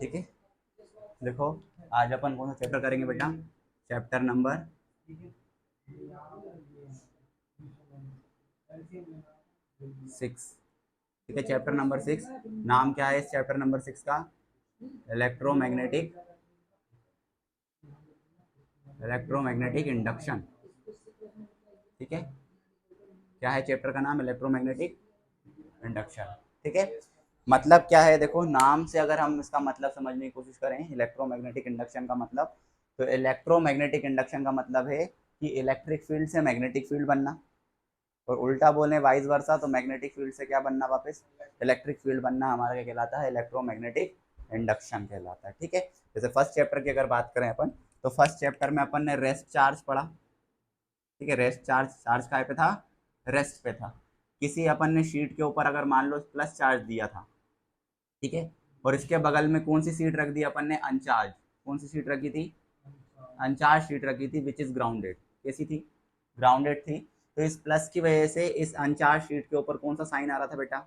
ठीक है, देखो आज अपन कौन सा चैप्टर करेंगे बेटा? Chapter number 6। ठीक है, चैप्टर नंबर 6। नाम क्या है इस चैप्टर नंबर 6 का? Electromagnetic electromagnetic induction. ठीक है, क्या है चैप्टर का नाम? Electromagnetic induction. ठीक है, मतलब क्या है? देखो नाम से अगर हम इसका मतलब समझने की कोशिश करें, इलेक्ट्रोमैग्नेटिक इंडक्शन का मतलब, तो इलेक्ट्रोमैग्नेटिक इंडक्शन का मतलब है कि इलेक्ट्रिक फील्ड से मैग्नेटिक फील्ड बनना, और उल्टा बोलें वाइस वर्सा तो मैग्नेटिक फील्ड से क्या बनना? वापस इलेक्ट्रिक फील्ड बनना। हमारा क्या कहलाता है? इलेक्ट्रोमैग्नेटिक इंडक्शन कहलाता है। ठीक है, जैसे फर्स्ट चैप्टर की अगर बात करें अपन, तो फर्स्ट चैप्टर में अपन ने रेस्ट चार्ज पढ़ा। ठीक है, रेस्ट चार्ज, चार्ज काय पे था? रेस्ट पे था। किसी अपन ने शीट के ऊपर अगर मान लो प्लस चार्ज दिया था, ठीक है, और इसके बगल में कौन सी सीट रख दी अपन ने? अनचार्ज। कौन सी सीट रखी थी? अनचार्ज सीट रखी थी, विच इज ग्राउंडेड। कैसी थी? ग्राउंडेड थी। तो इस प्लस की वजह से इस अनचार्ज शीट के ऊपर कौन सा साइन आ रहा था बेटा?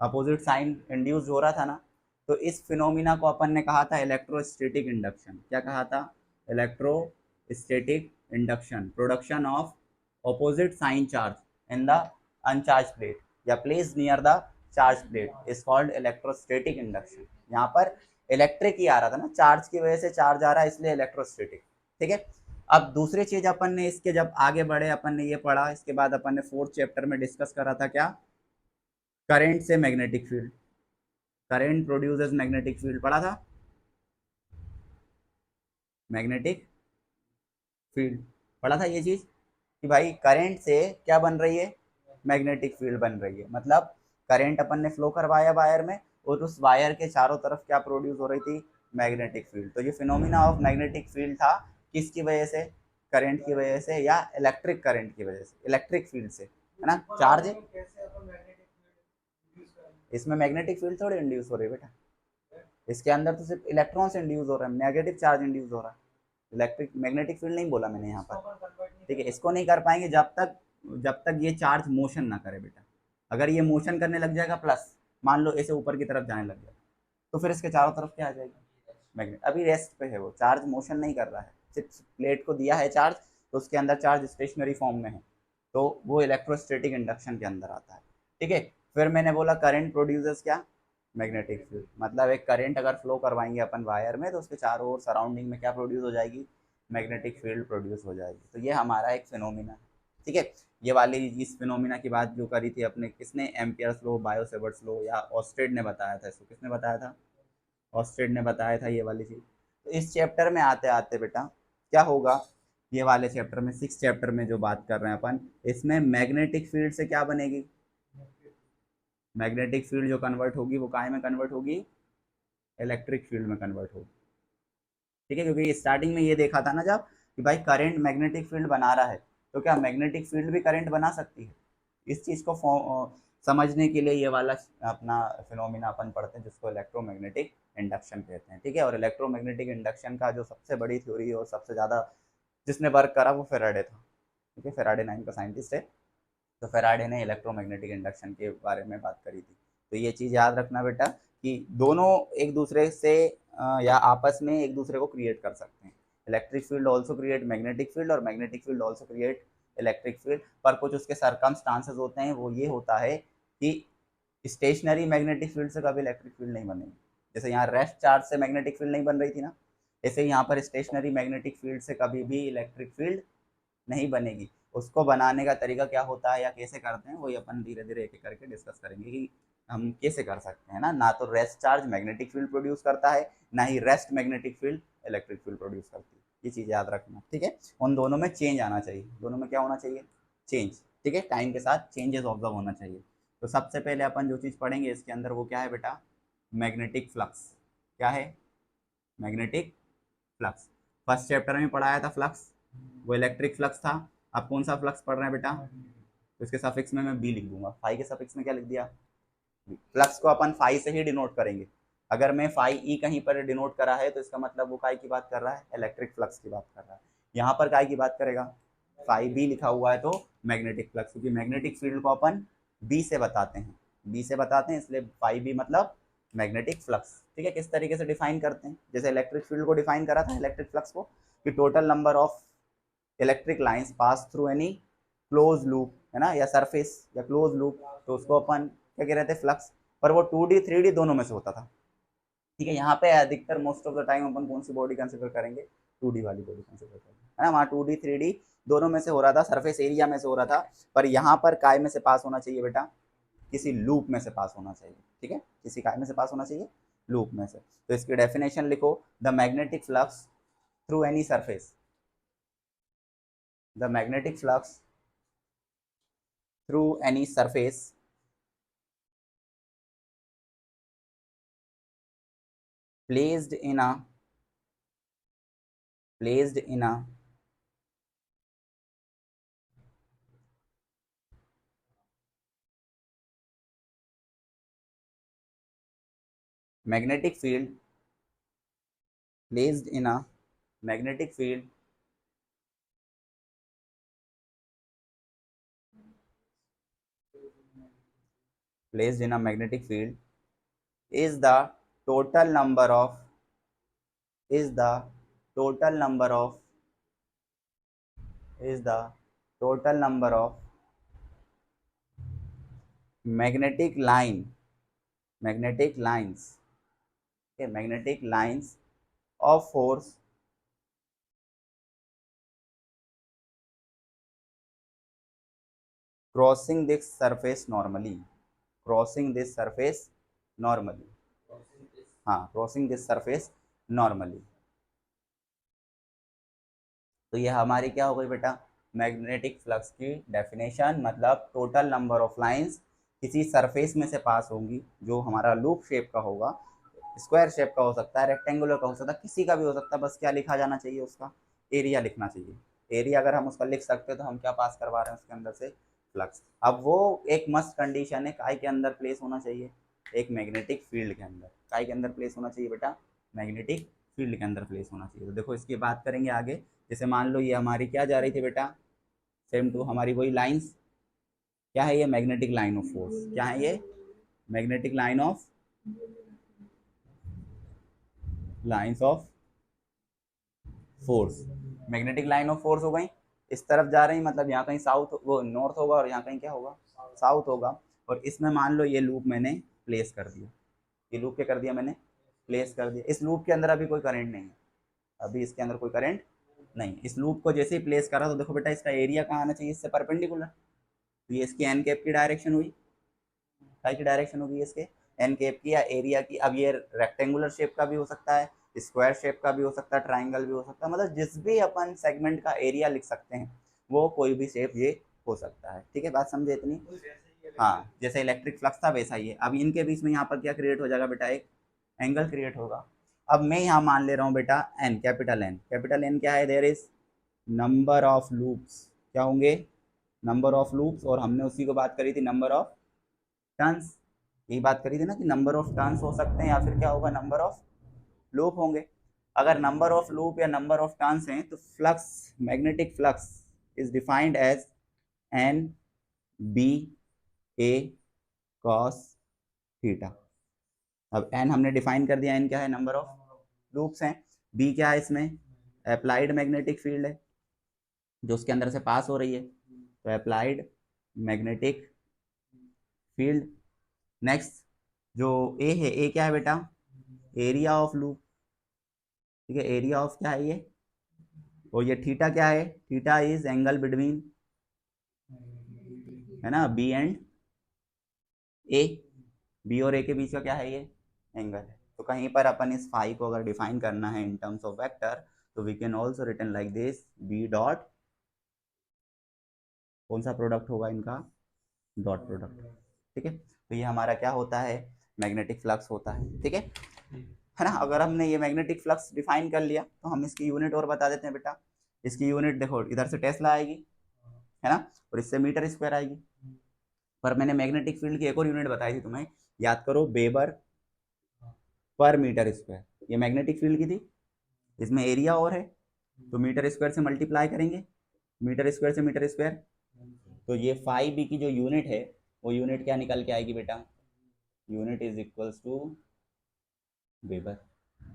अपोजिट साइन इंड्यूस हो रहा था ना। तो इस फिनोमिना को अपन ने कहा था इलेक्ट्रोस्टैटिक इंडक्शन। क्या कहा था? Electrostatic induction, production of opposite sign charge in the uncharge plate या place near the charge plate is called electrostatic induction. यहाँ पर इलेक्ट्रिक ही आ रहा था ना, चार्ज की वजह से चार्ज आ रहा है, इसलिए इलेक्ट्रोस्टैटिक। ठीक है, अब दूसरी चीज अपन ने इसके जब आगे बढ़े अपन ने ये पढ़ा, इसके बाद अपन ने फोर्थ चैप्टर में डिस्कस करा था क्या? करंट से magnetic field. Current produces magnetic field पढ़ा था। मैग्नेटिक फील्ड पढ़ा था ये चीज कि भाई करंट से क्या बन रही है? मैग्नेटिक फील्ड बन रही है। मतलब करंट अपन ने फ्लो करवाया वायर में, और उस वायर के चारों तरफ क्या प्रोड्यूस हो रही थी? Magnetic field. तो ये फिनोमिना ऑफ मैग्नेटिक फील्ड था, किसकी वजह से? करंट की वजह से, या इलेक्ट्रिक करंट की वजह से, इलेक्ट्रिक फील्ड से, है ना? चार्ज, इसमें मैग्नेटिक फील्ड थोड़ी इंड्यूस हो रही है बेटा, इसके अंदर तो सिर्फ इलेक्ट्रॉन्स इंड्यूस हो रहा है, नेगेटिव चार्ज इंड्यूस हो रहा है। इलेक्ट्रिक मैग्नेटिक फील्ड नहीं बोला मैंने यहाँ पर। ठीक है, इसको नहीं कर पाएंगे जब तक ये चार्ज मोशन ना करे बेटा। अगर ये मोशन करने लग जाएगा, प्लस मान लो ऐसे ऊपर की तरफ जाने लग जाएगा, तो फिर इसके चारों तरफ क्या आ जाएगी? मैग्नेट। अभी रेस्ट पे है वो, चार्ज मोशन नहीं कर रहा है, सिर्फ प्लेट को दिया है चार्ज, तो उसके अंदर चार्ज स्टेशनरी फॉर्म में है, तो वो इलेक्ट्रोस्टैटिक इंडक्शन के अंदर आता है। ठीक है, फिर मैंने बोला करंट प्रोड्यूसर्स क्या? Magnetic field. मतलब एक करंट अगर फ्लो करवाएंगे अपन वायर में, तो उसके चारों ओर सराउंडिंग में क्या प्रोड्यूस हो जाएगी? मैग्नेटिक फील्ड प्रोड्यूस हो जाएगी। तो ये हमारा एक फिनोमिना है। ठीक है, ये वाली इस फिनोमिना की बात जो करी थी अपने, किसने? Ampere's law, bio Savart's law, या ऑस्टेड ने बताया था इसको। किसने बताया था? ऑस्टेड ने बताया था ये वाली चीज। तो इस चैप्टर में आते आते बेटा क्या होगा? ये वाले चैप्टर में, 6 चैप्टर में जो बात कर रहे हैं अपन, इसमें मैग्नेटिक फील्ड से क्या बनेगी? मैग्नेटिक फील्ड जो कन्वर्ट होगी वो काय में कन्वर्ट होगी? इलेक्ट्रिक फील्ड में कन्वर्ट होगी। ठीक है, क्योंकि स्टार्टिंग में ये देखा था ना जब, कि भाई करंट मैग्नेटिक फील्ड बना रहा है, तो क्या मैग्नेटिक फील्ड भी करंट बना सकती है? इस चीज को समझने के लिए ये वाला अपना फिनोमिना अपन पढ़ते हैं, जिसको इलेक्ट्रोमैग्नेटिक इंडक्शन कहते हैं। ठीक है, और इलेक्ट्रोमैग्नेटिक इंडक्शन का जो सबसे बड़ी थ्योरी है और सबसे ज्यादा जिसने वर्क करा वो फेराडे था। ठीक है, फेराडे नाम का साइंटिस्ट है। तो फेराडे ने इलेक्ट्रोमैग्नेटिक इंडक्शन के बारे में बात करी थी। तो ये चीज़ याद रखना बेटा कि दोनों एक दूसरे से या आपस में एक दूसरे को क्रिएट कर सकते हैं। Electric field also create magnetic field, और magnetic field also create electric field. पर कुछ उसके सरकमस्टांसेस होते हैं, वो ये होता है कि स्टेशनरी मैग्नेटिक फील्ड से कभी इलेक्ट्रिक फील्ड नहीं बनेगी। जैसे यहाँ रेस्ट चार्ज से मैग्नेटिक फील्ड नहीं बन रही थी ना, ऐसे यहाँ पर स्टेशनरी मैग्नेटिक फील्ड से कभी भी इलेक्ट्रिक फील्ड नहीं बनेगी। उसको बनाने का तरीका क्या होता है या कैसे करते हैं, वही अपन धीरे धीरे एक एक करके डिस्कस करेंगे कि हम कैसे कर सकते हैं ना तो rest charge magnetic field produce करता है, ना ही rest magnetic field electric field produce करती है। ये चीज़ याद रखना। ठीक है, उन दोनों में चेंज आना चाहिए। दोनों में क्या होना चाहिए? चेंज। ठीक है, टाइम के साथ चेंजेस ऑब्जर्व होना चाहिए। तो सबसे पहले अपन जो चीज़ पढ़ेंगे इसके अंदर वो क्या है बेटा? Magnetic flux. क्या है? Magnetic flux. फर्स्ट चैप्टर में पढ़ाया था फ्लक्स, वो इलेक्ट्रिक फ्लक्स था। अब कौन सा फ्लक्स पढ़ रहे हैं बेटा? तो इसके सफिक्स में मैं बी लिख दूंगा। फाई के सफिक्स में क्या लिख दिया? फ्लक्स को अपन फाई से ही डिनोट करेंगे। अगर मैं फाई ई कहीं पर डिनोट करा है तो इसका मतलब वो काय की बात कर रहा है? इलेक्ट्रिक फ्लक्स की बात कर रहा है। यहाँ पर काय की बात करेगा? फाई बी लिखा हुआ है तो मैग्नेटिक फ्लक्स, क्योंकि मैग्नेटिक फील्ड को अपन बी से बताते हैं, बी से बताते हैं, इसलिए फाई बी मतलब मैग्नेटिक फ्लक्स। ठीक है, किस तरीके से डिफाइन करते हैं, जैसे इलेक्ट्रिक फील्ड को डिफाइन करा था इलेक्ट्रिक फ्लक्स को कि total number of electric lines pass through any close loop, है ना, या सरफेस या क्लोज लूप, तो उसको अपन क्या कह रहे थे, फ्लक्स। पर वो 2D 3D दोनों में से होता था। ठीक है, यहाँ पे अधिकतर मोस्ट ऑफ द टाइम अपन कौन सी बॉडी कंसिडर करेंगे, 2D वाली बॉडी कंसिडर करेंगे, है ना। वहाँ 2D 3D दोनों में से हो रहा था, सरफेस एरिया में से हो रहा था, पर यहाँ पर काय में से पास होना चाहिए बेटा, किसी लूप में से पास होना चाहिए। ठीक है, किसी काय में से पास होना चाहिए, लूप में से। तो इसकी डेफिनेशन लिखो, the magnetic flux through any surface, the magnetic flux through any surface placed in a placed in a magnetic field, placed in a magnetic field placed in a magnetic field is the total number of is the total number of is the total number of magnetic lines, okay, magnetic lines of force crossing this surface normally, crossing this surface normally, हाँ, crossing this surface normally। तो ये हमारी क्या हो गई बेटा, magnetic flux की definition, मतलब टोटल नंबर ऑफ लाइंस किसी सरफेस में से पास होंगी जो हमारा लूप शेप का होगा, स्क्वायर शेप का हो सकता है, रेक्टेंगुलर का हो सकता है, किसी का भी हो सकता है, बस क्या लिखा जाना चाहिए, उसका एरिया लिखना चाहिए। एरिया अगर हम उसका लिख सकते हैं तो हम क्या पास करवा रहे हैं उसके अंदर से, फ्लक्स। अब वो एक मस्ट कंडीशन है, काय के अंदर प्लेस होना चाहिए, एक मैग्नेटिक फील्ड के अंदर, काय के अंदर प्लेस होना चाहिए बेटा, मैग्नेटिक फील्ड के अंदर प्लेस होना चाहिए। तो देखो इसकी बात करेंगे आगे, जैसे मान लो ये हमारी क्या जा रही थी बेटा, सेम टू हमारी वही लाइंस, क्या है ये, मैग्नेटिक लाइन ऑफ फोर्स, क्या है ये, magnetic lines of force, magnetic line of force हो गई, इस तरफ जा रही, मतलब यहाँ कहीं साउथ, वो नॉर्थ होगा और यहाँ कहीं क्या होगा, साउथ होगा। और इसमें मान लो ये लूप मैंने प्लेस कर दिया, ये लूप क्या कर दिया मैंने, प्लेस कर दिया। इस लूप के अंदर अभी कोई करंट नहीं है, अभी इसके अंदर कोई करंट नहीं। इस लूप को जैसे ही प्लेस करा तो देखो बेटा इसका एरिया कहाँ आना चाहिए, इससे परपेंडिकुलर, तो ये इसकी एन कैप की डायरेक्शन हुई, काय की डायरेक्शन होगी इसके, एन कैप की या एरिया की। अब ये रेक्टेंगुलर शेप का भी हो सकता है, स्क्वायर शेप का भी हो सकता है, ट्राइंगल भी हो सकता है, मतलब जिस भी अपन सेगमेंट का एरिया लिख सकते हैं वो कोई भी शेप ये हो सकता है। ठीक है, बात समझे इतनी, हाँ, जैसे इलेक्ट्रिक फ्लक्स था वैसा ही है। अब इनके बीच में यहाँ पर क्या क्रिएट हो जाएगा बेटा, एक एंगल क्रिएट होगा। अब मैं यहाँ मान ले रहा हूँ बेटा एन, कैपिटल एन क्या है, there is number of loops, क्या होंगे, नंबर ऑफ लूप्स, और हमने उसी को बात करी थी नंबर ऑफ टर्न्स, यही बात करी थी ना कि नंबर ऑफ टर्न्स हो सकते हैं या फिर क्या होगा, नंबर ऑफ लूप होंगे। अगर नंबर ऑफ लूप या नंबर ऑफ टर्न्स हैं तो flux, magnetic flux is defined as N B A cos theta. अब एन हमने डिफाइन कर दिया, एन क्या है, नंबर ऑफ लूप्स हैं, बी क्या है इसमें, अप्लाइड मैग्नेटिक फील्ड है जो उसके अंदर से पास हो रही है, तो अप्लाइड मैग्नेटिक फील्ड। नेक्स्ट जो ए है, ए क्या है बेटा, एरिया ऑफ लूप, ठीक है, एरिया ऑफ क्या है ये, और ये थीटा क्या है, थीटा इज एंगल बिटवीन, है ना, बी एंड ए, बी और ए के बीच का क्या है ये, एंगल है। तो कहीं पर अपन इस फाई को अगर डिफाइन करना है इन टर्म्स ऑफ वेक्टर तो we can also written like this, B dot, कौन सा प्रोडक्ट होगा इनका, डॉट प्रोडक्ट। ठीक है, तो ये हमारा क्या होता है, मैग्नेटिक फ्लक्स होता है। ठीक है ना। अगर हमने ये मैग्नेटिक फ्लक्स डिफाइन कर लिया तो हम इसकी यूनिट और बता देते हैं बेटा, इसकी यूनिट देखो इधर से टेस्ला आएगी, है ना, और इससे मीटर स्क्वायर आएगी। पर मैंने मैग्नेटिक फील्ड की एक और यूनिट बताई थी तुम्हें, याद करो, वेबर पर मीटर स्क्वायर, ये मैग्नेटिक फील्ड की थी, इसमें एरिया और है तो मीटर स्क्वायर से मल्टीप्लाई करेंगे, मीटर स्क्वायर से मीटर स्क्वायर, तो ये फाइव बी की जो यूनिट है वो यूनिट क्या निकल के आएगी बेटा, unit is equals to weber,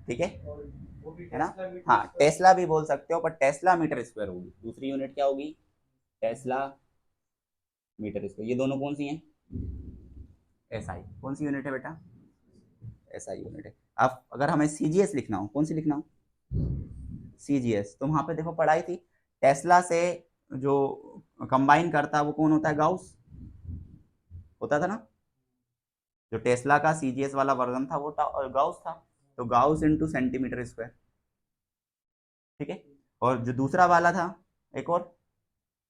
ठीक है ना। हाँ, टेस्ला भी बोल सकते हो, पर टेस्ला मीटर स्क्वायर होगी, दूसरी यूनिट क्या होगी, टेस्ला मीटर स्क्वायर। ये दोनों कौन सी हैं, एसआई। कौन सी यूनिट है बेटा, एसआई यूनिट है। अब अगर हमें सीजीएस लिखना हो, कौन सी लिखना हो, सीजीएस, तो वहां पे देखो पढ़ाई थी, टेस्ला से जो कंबाइन करता है वो कौन होता है, गाउस होता था ना। जो टेस्ला का सीजीएस वाला वर्जन था वो गाउस था, तो गाउस इनटू सेंटीमीटर स्क्वायर, ठीक है। और जो दूसरा वाला था, एक और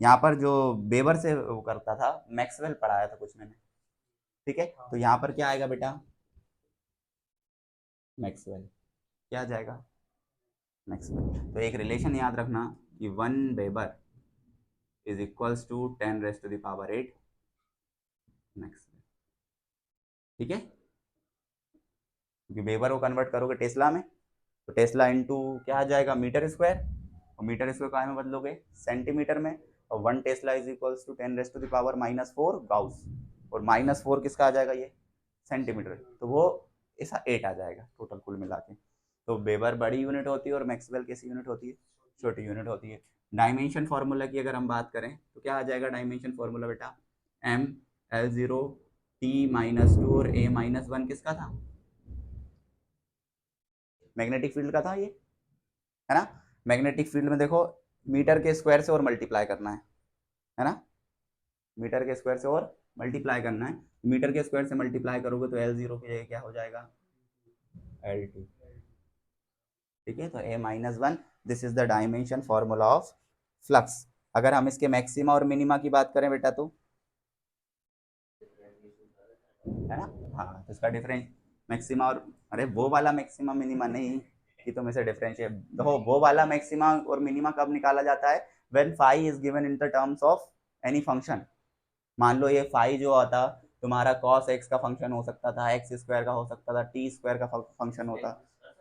यहाँ पर जो बेबर से वो करता था, मैक्सवेल पढ़ाया था कुछ मैंने, ठीक है। तो यहाँ पर क्या आएगा बेटा, मैक्सवेल, क्या आ जाएगा, मैक्सवेल। तो एक रिलेशन याद रखना कि 1 weber is equals to 10⁻⁸ maxwell, ठीक है। क्योंकि वेबर को कन्वर्ट करोगे टेस्ला में, तो टेस्ला इंटू क्या आ जाएगा, मीटर स्क्वायर, और मीटर स्क्वायर का में बदलोगे सेंटीमीटर में, और 1 tesla is equals to 10⁻⁻⁻⁴ gauss, और -4 किसका आ जाएगा, ये सेंटीमीटर, तो वो ऐसा 8 आ जाएगा टोटल कुल मिला के। तो वेबर बड़ी यूनिट होती है और मैक्सवेल कैसी यूनिट होती है, छोटी यूनिट होती है। डायमेंशन फार्मूला की अगर हम बात करें तो क्या आ जाएगा डायमेंशन फार्मूला बेटा, ml0 t-2 और a-1 किसका था, मैग्नेटिक फील्ड का था ये, है ना। मैग्नेटिक फील्ड में देखो मीटर के स्क्वायर से और मल्टीप्लाई करना है ना, मीटर के स्क्वायर से और मल्टीप्लाई करना है। मीटर के स्क्वायर से मल्टीप्लाई करोगे तो L0 की जगह क्या हो जाएगा, L2, ठीक है। तो a-1, this is the dimension formula of flux. अगर हम इसके मैक्सिमा और मिनिमा की बात करें बेटा तो, है ना, हाँ, तो इसका डिफरेंस मैक्सिमा और, अरे वो वाला मैक्सिमा मिनिमा नहीं, कि तुम इसे डिफरेंशिएट, देखो वो वाला मैक्सिमा और मिनिमा कब निकाला जाता है, when phi is given in the terms of any function. मान लो ये फाई जो आता तुम्हारा कॉस एक्स का फंक्शन हो सकता था, एक्स स्क्वायर का हो सकता था, टी स्क्वायर का फंक्शन होता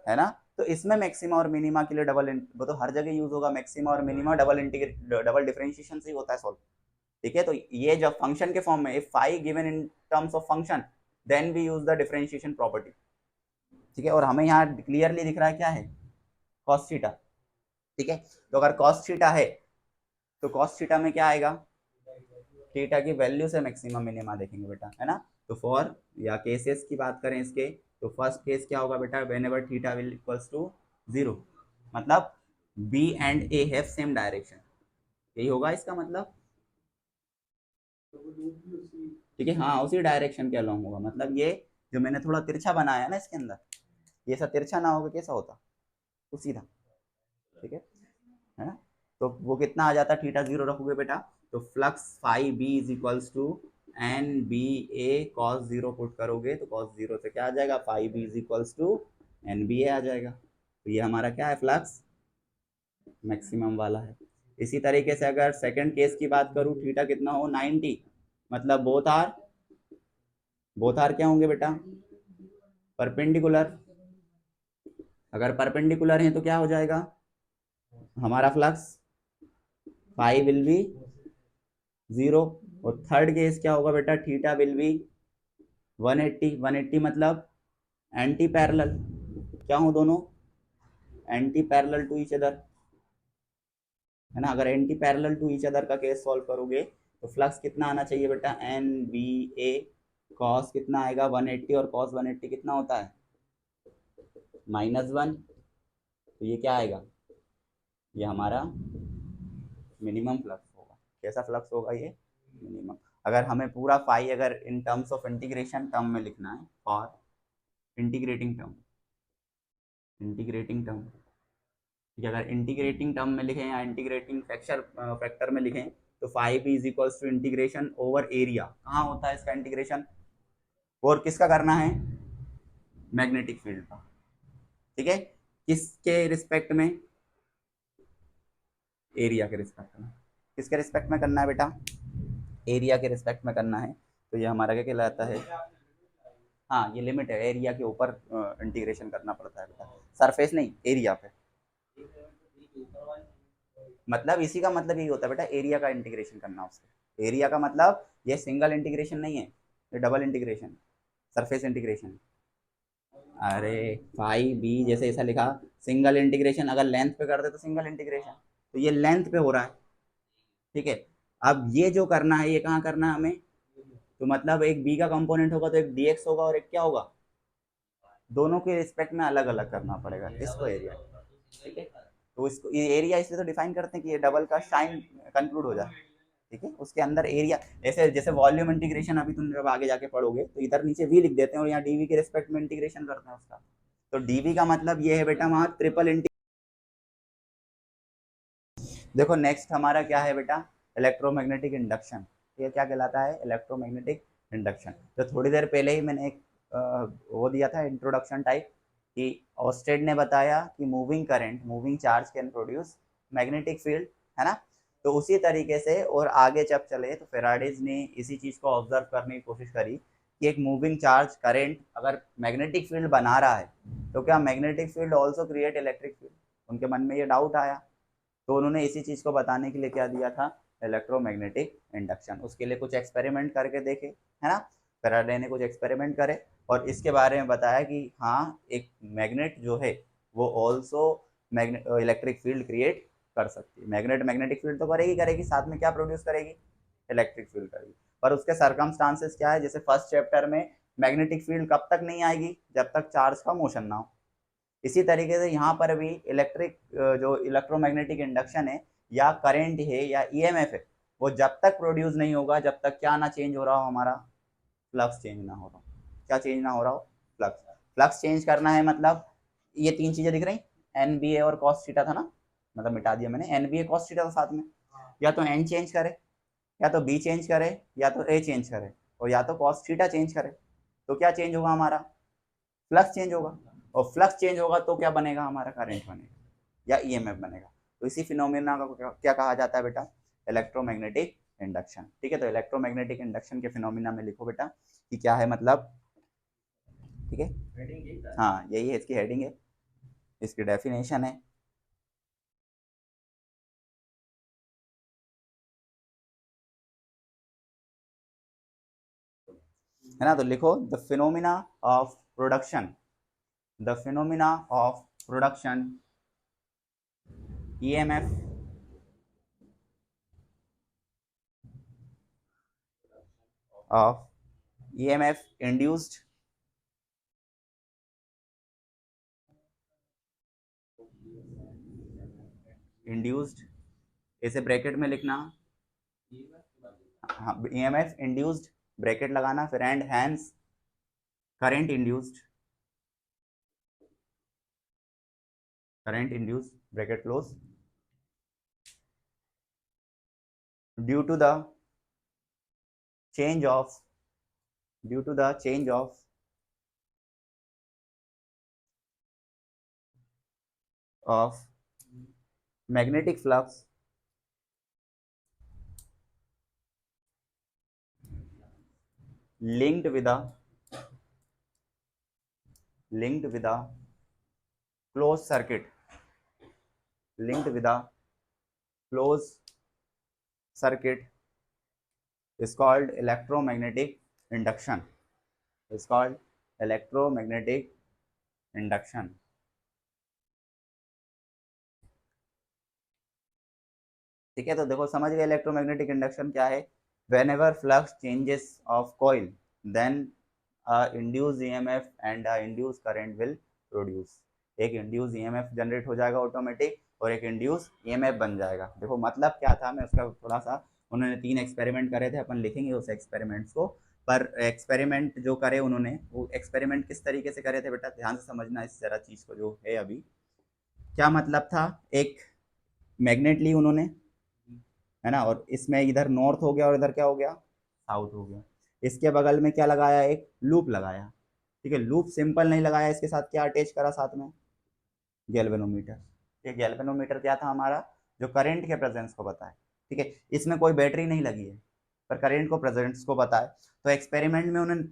है ना। तो इसमें मैक्सिमा और मिनिमा के लिए वो तो हर जगह यूज होगा, मैक्सिमा और मिनिमा डबल डिफरेंशिएशन से ही होता है सॉल्व, ठीक है। तो ये जब फंक्शन के फॉर्म में, if phi given in terms of function then we use the differentiation property, ठीक है। और हमें यहाँ क्लियरली दिख रहा है क्या है, कॉस थीटा, ठीक है। तो अगर कॉस थीटा है तो कॉस थीटा में क्या आएगा, थीटा की वैल्यू से मैक्सिमम मिनिमा देखेंगे बेटा, है ना। तो फॉर या केसेस की बात करें इसके, तो फर्स्ट केस क्या होगा बेटा, whenever theta will equals to 0, मतलब B and A have same direction, यही होगा इसका मतलब, ठीक है। हाँ, उसी डायरेक्शन के अलॉन्ग होगा, मतलब ये जो मैंने थोड़ा तिरछा बनाया है ना इसके अंदर, ये सब तिरछा ना होगा कैसा होता, तो सीधा, ठीक है ना। तो वो कितना आ जाता, थीटा 0 रखोगे बेटा, तो flux phi B is equals to N B A cos 0 put करोगे तो कॉस 0 से क्या आ जाएगा, phi B is equals to N B A आ जाएगा। तो ये हमारा क्या है, फ्लक्स मैक्सिमम वाला है। इसी तरीके से अगर सेकंड केस की बात करूँ, थीटा कितना हो 90, मतलब बोथ आर क्या होंगे बेटा, परपेंडिकुलर। अगर परपेंडिकुलर है तो क्या हो जाएगा, हमारा फ्लक्स फाई विल बी 0। और थर्ड केस क्या होगा बेटा, थीटा विल बी 180 मतलब एंटी पैरेलल, क्या हो दोनों, anti parallel to each other, है ना। अगर anti parallel to each other का केस सॉल्व करोगे तो फ्लक्स कितना आना चाहिए बेटा, एन बी ए कॉस कितना आएगा 180, और कॉस 180 कितना होता है, -1। तो ये क्या आएगा, ये हमारा मिनिमम फ्लक्स होगा। कैसा फ्लक्स होगा ये, मिनिमम। अगर हमें पूरा फाई अगर इन टर्म्स ऑफ इंटीग्रेशन टर्म में लिखना है, और इंटीग्रेटिंग टर्म, इंटीग्रेटिंग टर्म, ठीक है। अगर इंटीग्रेटिंग टर्म में लिखें या इंटीग्रेटिंग फैक्टर में लिखें, तो phi is equals to integration over area, कहाँ होता है इसका इंटीग्रेशन, और किसका करना है, मैग्नेटिक फील्ड का, ठीक है। किसके रिस्पेक्ट में, एरिया के रिस्पेक्ट में। किसके रिस्पेक्ट में करना है बेटा, एरिया के रिस्पेक्ट में करना है। तो ये हमारा क्या कहलाता है, हाँ ये लिमिट है, एरिया के ऊपर इंटीग्रेशन करना पड़ता है बेटा, सरफेस नहीं, एरिया पे। मतलब इसी का मतलब यही होता है बेटा, एरिया का इंटीग्रेशन करना उसके, एरिया का मतलब ये सिंगल इंटीग्रेशन नहीं है, ये डबल इंटीग्रेशन, सरफेस इंटीग्रेशन, अरे फाई बी जैसे ऐसा लिखा, सिंगल इंटीग्रेशन, अगर लेंथ पे कर दे तो सिंगल इंटीग्रेशन, तो ये लेंथ पे हो रहा है, ठीक है। अब ये जो करना है ये कहाँ करना है हमें, तो मतलब एक बी का कंपोनेंट होगा तो एक dx होगा और एक क्या होगा, दोनों के रिस्पेक्ट में अलग अलग करना पड़ेगा इसको एरिया, ठीक है। तो इसको ये एरिया इसलिए तो डिफाइन करते हैं कि ये डबल का साइन कंक्लूड हो जाए, ठीक है। उसके अंदर एरिया, जैसे जैसे वॉल्यूम इंटीग्रेशन अभी तुम जब आगे जाके पढ़ोगे तो इधर नीचे वी लिख देते हैं और यहाँ डीवी के रिस्पेक्ट में इंटीग्रेशन करते हैं उसका, तो डीवी का मतलब ये है बेटा वहाँ ट्रिपल इंटी। देखो नेक्स्ट हमारा क्या है बेटा, इलेक्ट्रोमैग्नेटिक इंडक्शन। ये क्या कहलाता है, इलेक्ट्रोमैग्नेटिक इंडक्शन। तो थोड़ी देर पहले ही मैंने एक वो दिया था इंट्रोडक्शन टाइप, कि ऑस्टेड ने बताया कि moving current, moving charge can produce magnetic field, है ना। तो उसी तरीके से और आगे जब चले तो फेराडेज ने इसी चीज़ को ऑब्जर्व करने की कोशिश करी कि एक मूविंग चार्ज करंट अगर मैग्नेटिक फील्ड बना रहा है तो क्या magnetic field also create electric field. उनके मन में ये डाउट आया, तो उन्होंने इसी चीज़ को बताने के लिए क्या दिया था, इलेक्ट्रोमैग्नेटिक इंडक्शन। उसके लिए कुछ एक्सपेरिमेंट करके देखे, है ना। फैराडे ने कुछ एक्सपेरिमेंट करे और इसके बारे में बताया कि हाँ एक मैग्नेट जो है वो ऑल्सो इलेक्ट्रिक फील्ड क्रिएट कर सकती है। मैग्नेट मैग्नेटिक फील्ड तो करेगी करेगी, साथ में क्या प्रोड्यूस करेगी, इलेक्ट्रिक फील्ड करेगी। पर उसके सर्कमस्टांसेस क्या है, जैसे फर्स्ट चैप्टर में मैग्नेटिक फील्ड कब तक नहीं आएगी, जब तक चार्ज का मोशन ना हो। इसी तरीके से यहाँ पर भी इलेक्ट्रिक जो इलेक्ट्रोमैग्नेटिक इंडक्शन है या करंट है या ईएमएफ है, वो जब तक प्रोड्यूस नहीं होगा जब तक क्या ना चेंज हो रहा हो, हमारा फ्लक्स चेंज ना हो रहा हो। क्या चेंज ना हो रहा हो, फ्लक्स। फ्लक्स चेंज करना है मतलब ये तीन चीजें दिख रही, एन बी ए और कॉस थीटा था ना, मतलब मिटा दिया मैंने, N B A cos theta था साथ में, या तो एन चेंज करे, या तो बी चेंज करे, या तो ए चेंज करे, और या तो कॉस थीटा चेंज करे। तो क्या चेंज होगा हमारा, फ्लक्स चेंज होगा, और फ्लक्स चेंज होगा तो क्या बनेगा, हमारा करंट बनेगा या ईएमएफ बनेगा। तो इसी फिनोमेना का क्या कहा जाता है बेटा, इलेक्ट्रोमैग्नेटिक इंडक्शन, ठीक है। तो इलेक्ट्रोमैग्नेटिक इंडक्शन के फिनोमेना में लिखो बेटा कि क्या है मतलब, ठीक है। हाँ यही है, इसकी हेडिंग है, इसकी डेफिनेशन है ना। तो लिखो the phenomena of production, the phenomena of production EMF of EMF induced, इसे ब्रैकेट में लिखना, हाँ EMF इंड्यूस्ड ब्रैकेट लगाना, फिर and hence current induced, current induced bracket close, due to the change of, due to the change of magnetic flux linked with a linked with a closed circuit, linked with a closed circuit is called electromagnetic induction, is called electromagnetic induction, ठीक है। तो देखो समझ गए electromagnetic induction क्या है, whenever flux changes of coil then induce EMF and induce current will produce, एक induce EMF generate हो जाएगा ऑटोमेटिक और एक इंड्यूस ईएमएफ बन जाएगा। देखो मतलब क्या था, मैं उसका थोड़ा सा, उन्होंने 3 एक्सपेरिमेंट करे थे, अपन लिखेंगे उस एक्सपेरिमेंट्स को। पर एक्सपेरिमेंट जो करे उन्होंने, वो एक्सपेरिमेंट किस तरीके से करे थे बेटा, ध्यान से समझना इस जरा चीज़ को जो है अभी। क्या मतलब था, एक मैग्नेट ली उन्होंने, है ना, और इसमें इधर नॉर्थ हो गया और इधर क्या हो गया, साउथ हो गया। इसके बगल में क्या लगाया, एक लूप लगाया, ठीक है। लूप सिंपल नहीं लगाया, इसके साथ क्या अटैच करा साथ में, गैल्वेनोमीटर। ये गैल्वेनोमीटर क्या था हमारा, जो करंट के प्रेजेंस को बताए, ठीक है। इसमें कोई बैटरी नहीं लगी है पर करंट को प्रेजेंस को बताए। तो एक्सपेरिमेंट में उन्होंने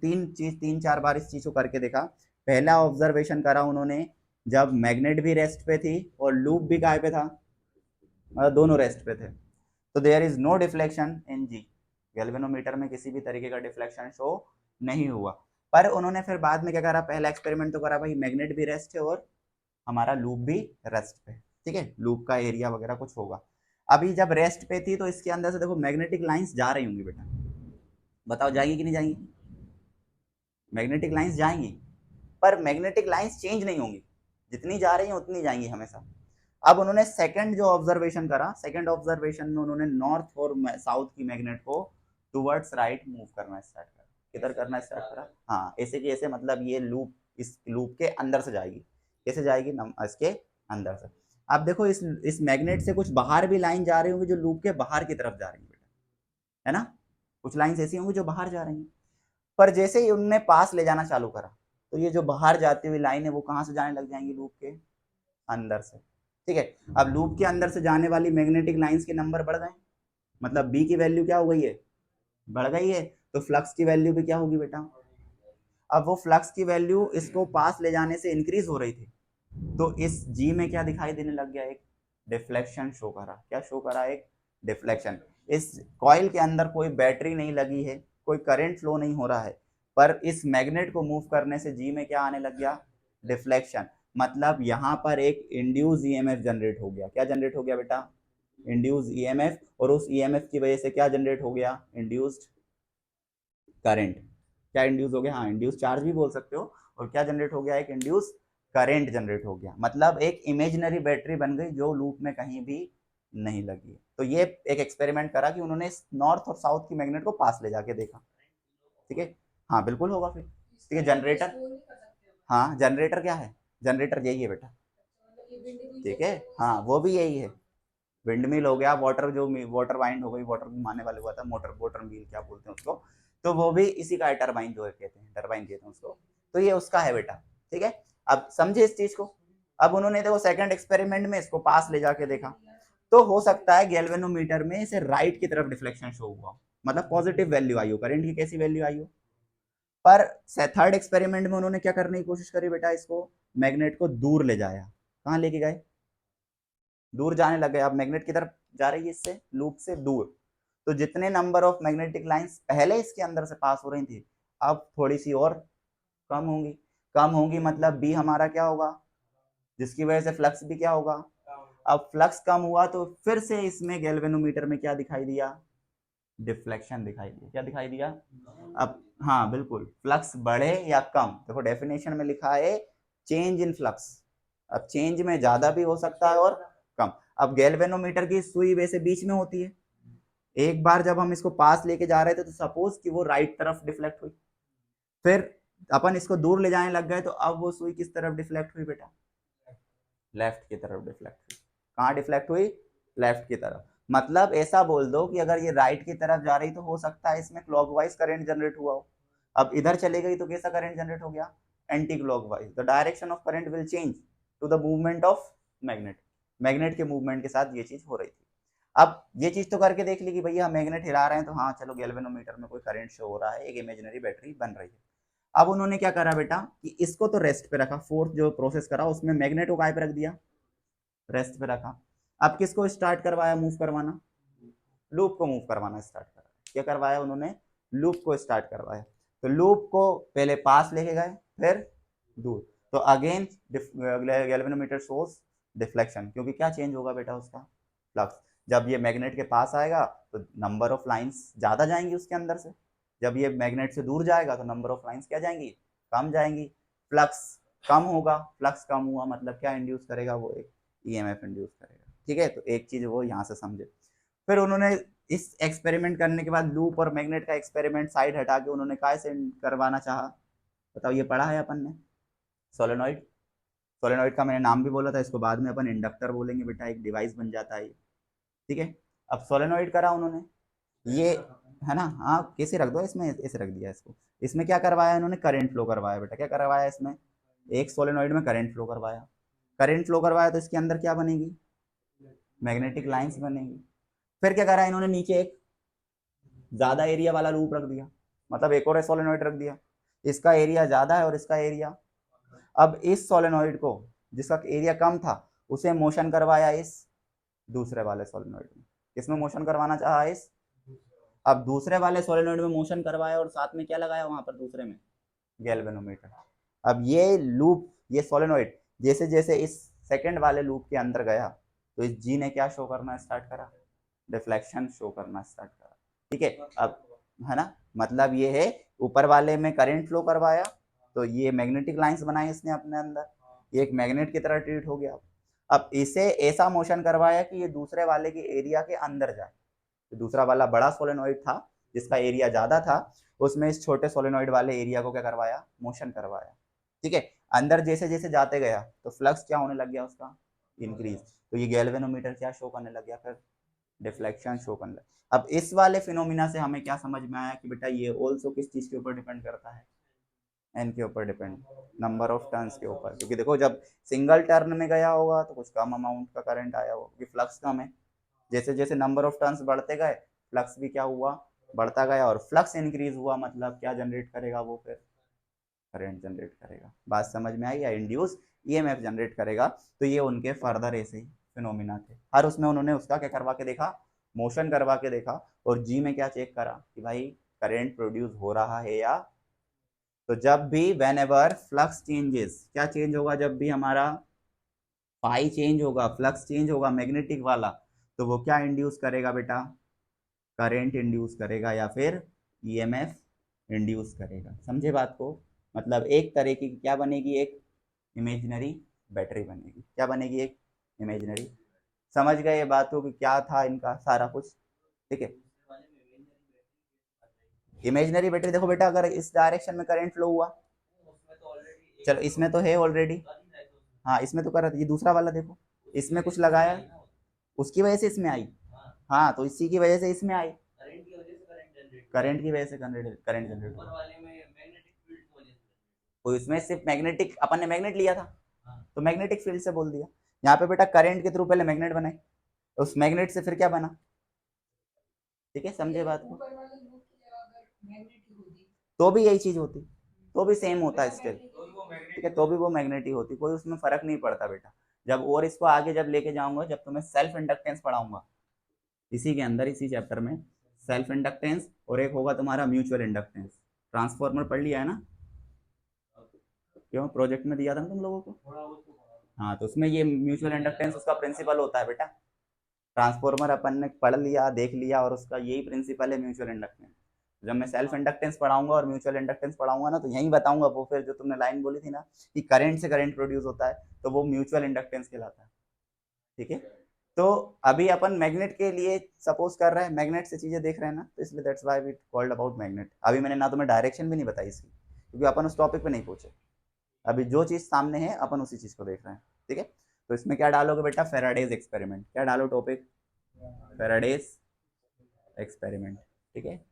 तीन चार बार इस चीज़ को करके देखा। पहला ऑब्जर्वेशन करा उन्होंने जब मैग्नेट भी रेस्ट पे थी और लूप भी काय पे था, मतलब दोनों रेस्ट पे थे। तो there is no deflection in G, galvanometer में किसी भी तरीके का डिफ्लेक्शन शो नहीं हुआ। पर उन्होंने फिर बाद में क्या करा, पहला एक्सपेरिमेंट तो करा भाई मैग्नेट भी रेस्ट है और हमारा लूप भी रेस्ट पे, ठीक है, लूप का एरिया वगैरह कुछ होगा। अभी जब रेस्ट पे थी तो इसके अंदर से देखो मैग्नेटिक लाइंस जा रही होंगी बेटा, बताओ जाएगी कि नहीं जाएंगी? मैग्नेटिक लाइंस जाएंगी, पर मैग्नेटिक लाइंस चेंज नहीं होंगी, जितनी जा रही हैं उतनी जाएंगी हमेशा। अब उन्होंने सेकंड जो ऑब्जर्वेशन करा, सेकंड ऑब्जर्वेशन में उन्होंने नॉर्थ और साउथ की मैग्नेट को टुवर्ड्स राइट मूव करना स्टार्ट करा। किधर करना स्टार्ट करा? हाँ, ऐसे कि ऐसे, मतलब ये लूप इस लूप के अंदर से जाएगी। कैसे जाएगी? इसके अंदर से। अब देखो इस मैग्नेट से कुछ बाहर भी लाइन जा रही होंगी जो लूप के बाहर की तरफ जा रही है, है ना? कुछ लाइंस ऐसी होंगी जो बाहर जा रही हैं, पर जैसे ही उनने पास ले जाना चालू करा तो ये जो बाहर जाती हुई लाइन है वो कहाँ से जाने लग जाएंगी? लूप के अंदर से, ठीक है। अब लूप के अंदर से जाने वाली मैग्नेटिक लाइंस के नंबर बढ़ गए, मतलब बी की वैल्यू क्या हो गई है? बढ़ गई है। तो फ्लक्स की वैल्यू भी क्या होगी बेटा? अब वो फ्लक्स की वैल्यू इसको पास ले जाने से इंक्रीज हो रही थी, तो इस जी में क्या दिखाई देने लग गया? एक डिफ्लेक्शन शो करा। क्या शो करा? एक डिफ्लेक्शन। इस कॉइल के अंदर कोई बैटरी नहीं लगी है, कोई करंट फ्लो नहीं हो रहा है, पर इस मैग्नेट को मूव करने से जी में क्या आने लग गया? डिफ्लेक्शन। मतलब यहाँ पर एक इंड्यूस ईएमएफ जनरेट हो गया। क्या जनरेट हो गया बेटा? Induce EMF. और उस ईएमएफ की वजह से क्या जनरेट हो गया? Induced current. क्या इंड्यूस हो गया? हाँ, इंड्यूस चार्ज भी बोल सकते हो। और क्या जनरेट हो गया? एक इंड्यूस करंट जनरेट हो गया। मतलब एक इमेजिनरी बैटरी बन गई जो लूप में कहीं भी नहीं लगी। तो ये एक एक्सपेरिमेंट करा कि उन्होंने नॉर्थ और साउथ की मैग्नेट को पास ले जाके देखा, ठीक है। हाँ बिल्कुल होगा फिर, ठीक है। जनरेटर, हाँ जनरेटर क्या है? जनरेटर यही है बेटा, ठीक है। हाँ वो भी यही है। विंड मिल हो गया, वाटर जो वाटर वाइंड हो गई, वाटर घुमाने वाले हुआ था, मोटर वाटर मिल क्या बोलते हैं उसको, तो वो भी इसी का है, टरबाइन जो है कहते हैं, टरबाइन कहते हैं उसको। तो ये उसका है बेटा, ठीक है। अब समझे इस चीज को। अब उन्होंने देखो सेकंड एक्सपेरिमेंट में इसको पास ले जाके देखा, तो हो सकता है गैल्वेनोमीटर में इसे राइट की तरफ डिफ्लेक्शन शो हुआ, मतलब पॉजिटिव वैल्यू आई हो, करंट की कैसी वैल्यू आई हो। पर थर्ड एक्सपेरिमेंट में उन्होंने क्या करने की कोशिश करी बेटा? इसको मैग्नेट को दूर ले जाया। कहाँ लेके गए? दूर जाने लगे। अब मैग्नेट की तरफ जा रही है इससे, लूप से दूर। तो जितने नंबर ऑफ मैग्नेटिक लाइंस पहले इसके अंदर से पास हो रही थी, अब थोड़ी सी और कम होंगी। कम होंगी मतलब बी हमारा क्या होगा? जिसकी वजह से फ्लक्स भी क्या होगा? अब फ्लक्स कम हुआ तो फिर से इसमें गैल्वेनोमीटर में क्या दिखाई दिया? डिफ्लेक्शन दिखाई दिया। क्या दिखाई दिया? अब हाँ बिल्कुल, फ्लक्स बढ़े या कम, देखो डेफिनेशन में लिखा है चेंज इन फ्लक्स। अब चेंज में ज्यादा भी हो सकता है और कम। अब गैल्वेनोमीटर की सुई वैसे बीच में होती है, एक बार जब हम इसको पास लेके जा रहे थे तो सपोज कि वो राइट तरफ डिफ्लेक्ट हुई, फिर अपन इसको दूर ले जाने लग गए तो अब वो सुई किस तरफ डिफ्लेक्ट हुई बेटा? लेफ्ट की तरफ डिफ्लेक्ट हुई। कहाँ डिफ्लेक्ट हुई? लेफ्ट की तरफ। मतलब ऐसा बोल दो कि अगर ये राइट की तरफ जा रही तो हो सकता है इसमें क्लॉकवाइज करंट जनरेट हुआ हो। अब इधर चले गई तो कैसा करंट जनरेट हो गया? Anti clockwise. The direction of current will change to the movement of magnet. Magnet के मूवमेंट के साथ ये चीज हो रही थी। अब ये चीज तो करके देख ली कि भैया मैग्नेट हिला रहे हैं, तो हाँ चलो गैल्वेनोमीटर में कोई करंट शो हो रहा है, एक इमेजिनरी बैटरी बन रही है। अब उन्होंने क्या करा बेटा कि इसको तो रेस्ट पे रखा, फोर्थ जो प्रोसेस करा उसमें मैग्नेट को काय पे रख दिया? रेस्ट पे रखा। अब किसको स्टार्ट करवाया मूव करवाना? लूप को मूव करवाना स्टार्ट करा। क्या करवाया उन्होंने? लूप को स्टार्ट करवाया। तो लूप को पहले पास लेके गए, फिर दूर। तो अगेन गैल्वेनोमीटर शोज डिफ्लेक्शन, क्योंकि क्या चेंज होगा बेटा? उसका फ्लक्स। जब ये मैग्नेट के पास आएगा तो नंबर ऑफ लाइंस ज्यादा जाएंगी उसके अंदर से, जब ये मैग्नेट से दूर जाएगा तो नंबर ऑफ लाइंस क्या जाएंगी? कम जाएंगी। फ्लक्स कम होगा, फ्लक्स कम हुआ मतलब क्या इंड्यूस करेगा? वो एक ईएमएफ इंड्यूस करेगा, ठीक है। तो एक चीज वो यहाँ से समझे। फिर उन्होंने इस एक्सपेरिमेंट करने के बाद लूप और मैग्नेट का एक्सपेरिमेंट साइड हटा के उन्होंने काय से करवाना चाहा? बताओ, ये पढ़ा है अपन ने, सोलेनॉइड। सोलेनॉइड का मैंने नाम भी बोला था, इसको बाद में अपन इंडक्टर बोलेंगे बेटा, एक डिवाइस बन जाता है, ठीक है। अब सोलेनॉइड करा उन्होंने, ये है ना, हाँ कैसे रख दो इसमें, ऐसे रख दिया इसको। इसमें क्या करवाया इन्होंने? करंट फ्लो करवाया बेटा। क्या करवाया इसमें? एक सोलेनॉइड में करंट फ्लो करवाया। करंट फ्लो करवाया तो इसके अंदर क्या बनेगी? मैग्नेटिक लाइंस बनेगी। फिर क्या करा इन्होंने? नीचे एक ज्यादा एरिया वाला लूप रख दिया, मतलब एक और सोलेनॉइड रख दिया। इसका एरिया ज्यादा है और इसका एरिया। अब इस सोलेनॉइड को, जिसका एरिया कम था, उसे मोशन करवाया इस दूसरे वाले सोलेनॉइड में। किसमें मोशन करवाना चाहा? इस। अब दूसरे वाले सोलेनॉइड में मोशन करवाया और साथ में क्या लगाया वहां पर दूसरे में? गैल्वेनोमीटर। अब ये लूप, ये सोलेनोइड जैसे जैसे इस सेकंड वाले लूप के अंदर गया तो इस जी ने क्या शो करना स्टार्ट करा, डिफ्लेक्शन शो करना स्टार्ट करा। ठीक है, अब है ना, मतलब ये है ऊपर वाले में करंट फ्लो करवाया तो ये मैग्नेटिक लाइंस बनाई इसने अपने अंदर, ये एक मैग्नेट की तरह ट्रीट हो गया। अब इसे ऐसा मोशन करवाया कि ये दूसरे वाले के एरिया के अंदर जाए। तो दूसरा वाला बड़ा सोलेनोइड था जिसका एरिया ज्यादा था, उसमें इस छोटे सोलेनोइड वाले एरिया को क्या करवाया, मोशन करवाया। ठीक है, अंदर जैसे जैसे जाते गया तो फ्लक्स क्या होने लग गया उसका, इंक्रीज। तो ये गैल्वेनोमीटर क्या शो करने लग गया, फिर डिफ्लेक्शन शो करने लगा। अब इस वाले फिनोमिना से हमें क्या समझ में आया कि बेटा ये ऑल्सो किस चीज के ऊपर डिपेंड करता है, एन के ऊपर डिपेंड, नंबर ऑफ टर्न्स के ऊपर। क्योंकि देखो जब सिंगल टर्न में गया होगा तो कुछ कम अमाउंट का करंट आया होगा क्योंकि फ्लक्स कम है। जैसे जैसे नंबर ऑफ टर्न्स बढ़ते गए फ्लक्स भी क्या हुआ, बढ़ता गया, और फ्लक्स इंक्रीज हुआ मतलब क्या जनरेट करेगा वो, फिर करंट जनरेट करेगा। बात समझ में आई, या इंड्यूस ईएमएफ जनरेट करेगा। तो ये उनके फर्दर ऐसे ही फिनोमिना थे, हर उसमें उन्होंने उसका क्या करवा के देखा, मोशन करवा के देखा, और जी में क्या चेक करा कि भाई करंट प्रोड्यूस हो रहा है या। तो जब भी वेन एवर फ्लक्स चेंजेस, क्या चेंज होगा, जब भी हमारा पाई चेंज होगा, फ्लक्स चेंज होगा मैग्नेटिक वाला, तो वो क्या इंड्यूस करेगा बेटा, करंट इंड्यूस करेगा या फिर ईएमएफ इंड्यूस करेगा। समझे बात को, मतलब एक तरह की क्या बनेगी, एक इमेजिनरी बैटरी बनेगी। क्या बनेगी, एक इमेजिनरी। समझ गए ये बात को कि क्या था इनका सारा कुछ। ठीक है, इमेजिनरी बैटरी देखो बेटा, अगर इस डायरेक्शन में करंट फ्लो हुआ, चलो इसमें तो है ऑलरेडी, हाँ इसमें तो कर रहा था, ये दूसरा वाला देखो इसमें कुछ लगाया, उसकी वजह से इसमें आई, हाँ तो इसी की वजह से इसमें आई, करंट की वजह से करंट जनरेट हुआ। तो इसमें सिर्फ मैग्नेटिक, अपन ने मैग्नेट लिया था तो मैग्नेटिक फील्ड से बोल दिया। यहाँ पे बेटा करंट के थ्रू पहले मैग्नेट बनाए, उस मैग्नेट से फिर क्या बना। ठीक है, समझे बात को, तो भी यही चीज होती, तो भी सेम होता है स्टिल। ठीक है, तो भी वो मैग्नेट ही होती, कोई उसमें फर्क नहीं पड़ता बेटा। जब और इसको आगे जब लेके जाऊंगा, जब तुम्हें सेल्फ इंडक्टेंस पढ़ाऊंगा इसी के अंदर, इसी चैप्टर में, सेल्फ इंडक्टेंस और एक होगा तुम्हारा म्यूचुअल इंडक्टेंस। ट्रांसफॉर्मर पढ़ लिया है ना, क्यों प्रोजेक्ट में दिया था ना तुम लोगों को, हाँ तो उसमें ये म्यूचुअल इंडक्टेंस उसका प्रिंसिपल होता है बेटा। ट्रांसफॉर्मर अपन ने पढ़ लिया, देख लिया, और उसका यही प्रिंसिपल है म्यूचुअल इंडक्टेंस। जब मैं सेल्फ इंडक्टेंस पढ़ाऊंगा और म्यूचुअल इंडक्टेंस पढ़ाऊंगा ना, तो यही बताऊंगा वो, फिर जो तुमने लाइन बोली थी ना कि करंट से करंट प्रोड्यूस होता है, तो वो म्यूचुअल इंडक्टेंस कहलाता है। ठीक है, तो अभी अपन मैग्नेट के लिए सपोज कर रहे हैं, मैग्नेट से चीजें देख रहे हैं ना, तो इसलिए that's why we called about magnet. अभी मैंने ना तुम्हें डायरेक्शन भी नहीं बताई इसकी, क्योंकि अपन उस टॉपिक पे नहीं पहुंचे। अभी जो चीज सामने है अपन उसी चीज को देख रहे हैं। ठीक है, तो इसमें क्या डालोगे बेटा, फेराडेज एक्सपेरिमेंट। क्या डालो टॉपिक, फेराडेज एक्सपेरिमेंट। ठीक है,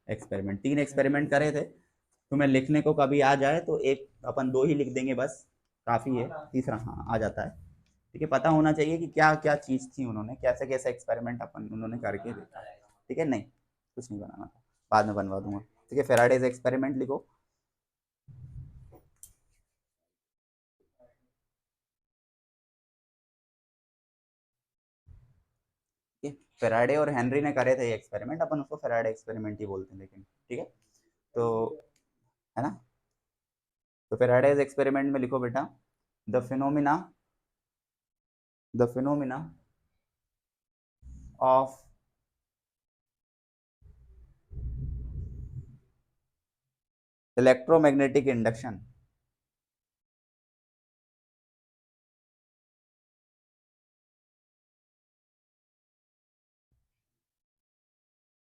एक्सपेरिमेंट, 3 एक्सपेरिमेंट करे थे। तुम्हें लिखने को कभी आ जाए तो एक अपन 2 ही लिख देंगे बस, काफ़ी है। तीसरा हाँ आ जाता है। ठीक है, पता होना चाहिए कि क्या क्या चीज़ थी, उन्होंने कैसे कैसे एक्सपेरिमेंट अपन उन्होंने करके देखा। ठीक है, नहीं कुछ नहीं बनाना था, बाद में बनवा दूंगा। ठीक है, फेराडेज एक्सपेरिमेंट लिखो। ठीक है, फेराडे और हेनरी ने करे थे ये एक्सपेरिमेंट, अपन उसको फेराडे एक्सपेरिमेंट ही बोलते हैं लेकिन। ठीक है, तो है ना, तो फेराडेज एक्सपेरिमेंट में लिखो बेटा, the phenomena, the phenomena of electromagnetic induction,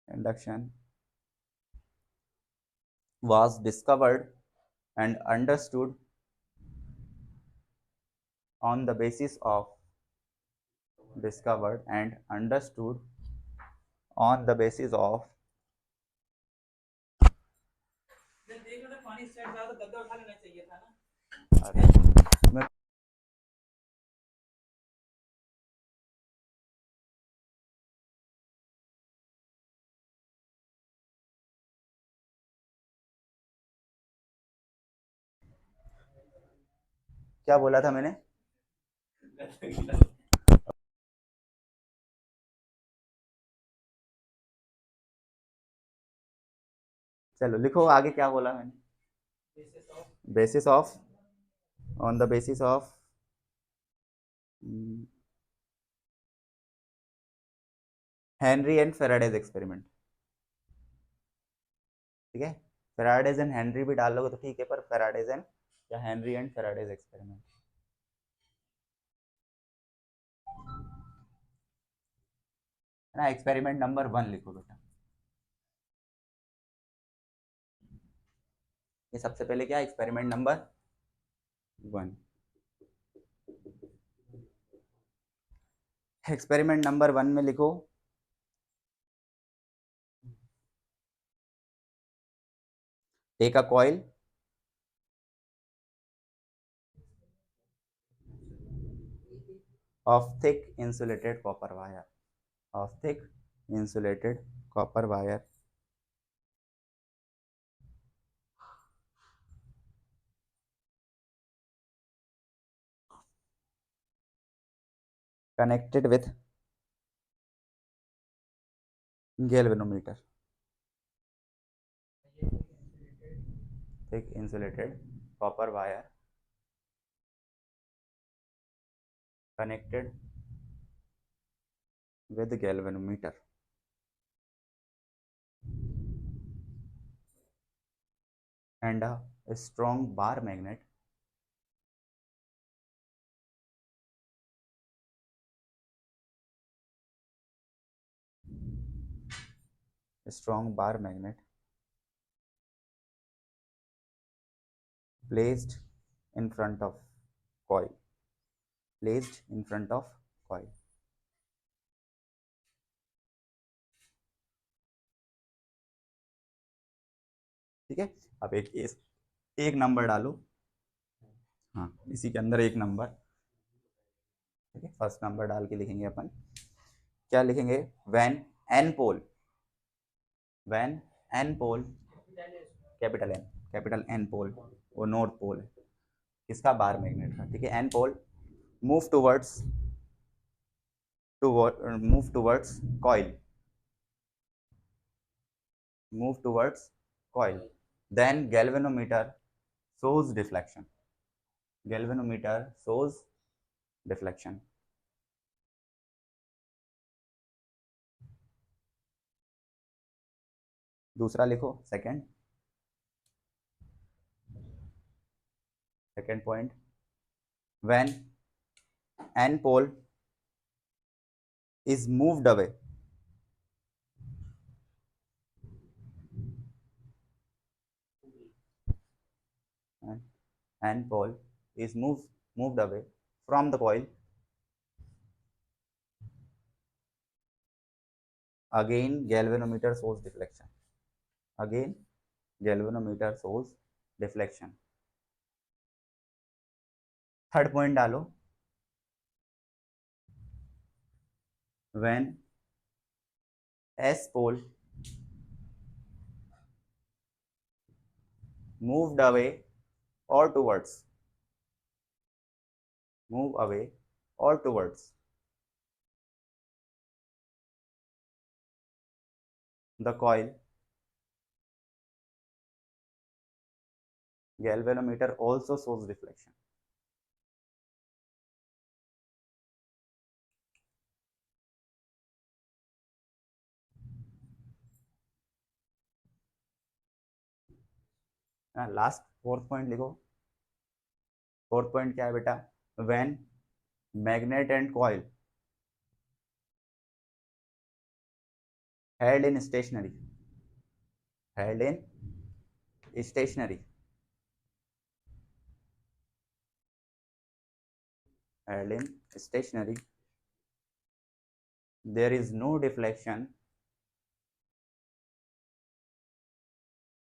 induction was discovered and understood on the basis of, discovered and understood on the basis of, अरे क्या बोला था मैंने। चलो लिखो आगे क्या बोला मैंने, basis of, on the basis of Henry and Faraday's experiment. ठीक है, फेराडेज एंड हेनरी भी डाल लोगे तो ठीक है, पर फेराडेज एंड या हेनरी एंड फेराडेज एक्सपेरिमेंट। है ना, एक्सपेरिमेंट नंबर 1 लिखो बेटा। ये सबसे पहले क्या, एक्सपेरिमेंट नंबर 1। एक्सपेरिमेंट नंबर 1 में लिखो, take a coil of thick insulated copper wire, of thick insulated copper wire connected with galvanometer, thick insulated copper wire connected with galvanometer and a strong bar magnet placed in front of coil, placed in front of coil। ठीक है, अब एक number डालो, हाँ इसी के अंदर एक नंबर। ठीक है, फर्स्ट नंबर डाल के लिखेंगे अपन, क्या लिखेंगे, when N pole, when N pole, capital N pole, वो नॉर्थ पोल है, किसका, बार मैग्नेट का। ठीक है, N pole move towards coil, move towards coil, then galvanometer shows deflection, galvanometer shows deflection। दूसरा लिखो, second point, when n pole is moved away, n pole is moved away from the coil, again galvanometer shows deflection, again galvanometer shows deflection। Third point डालो, when S pole moved away or towards, move away or towards the coil, galvanometer also shows deflection। Last fourth point लिखो, fourth point क्या है बेटा, when magnet and coil held in stationary, held in stationary, held in stationary, there is no deflection,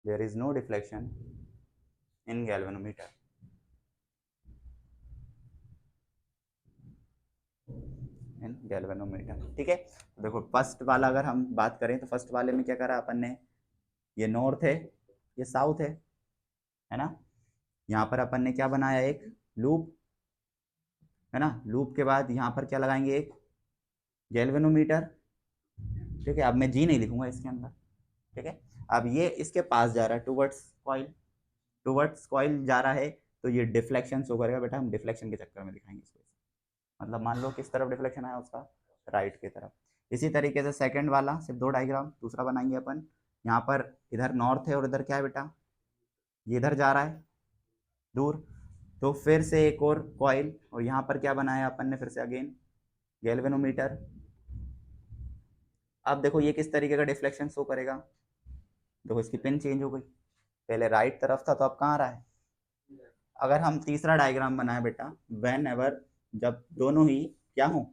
there is no deflection in galvanometer, in galvanometer. ठीक है, देखो first वाला अगर हम बात करें तो फर्स्ट वाले में क्या करा अपन ने, ये नॉर्थ है, ये साउथ है ना, यहाँ पर अपन ने क्या बनाया, एक लूप, है ना, लूप के बाद यहाँ पर क्या लगाएंगे, एक गैल्वेनोमीटर। ठीक है, अब मैं जी नहीं लिखूंगा इसके अंदर। ठीक है, अब ये इसके पास जा रहा है टुवर्ड्स कॉइल जा रहा है, तो ये डिफ्लेक्शन शो करेगा बेटा, हम डिफ्लेक्शन के चक्कर में दिखाएंगे इसको। मतलब मान लो किस तरफ डिफ्लेक्शन आया उसका, राइट की तरफ। इसी तरीके से सेकंड वाला सिर्फ 2 डायग्राम दूसरा बनाएंगे अपन। यहाँ पर इधर नॉर्थ है और इधर क्या है बेटा, ये इधर जा रहा है दूर, तो फिर से एक और कॉइल, और यहाँ पर क्या बनाया अपन ने फिर से अगेन गैल्वेनोमीटर। अब देखो ये किस तरीके का डिफ्लेक्शन शो करेगा, देखो इसकी पिन चेंज हो गई, पहले राइट तरफ था तो अब कहाँ रहा है। अगर हम तीसरा डायग्राम बनाए बेटा, वेन एवर, जब दोनों ही क्या हो,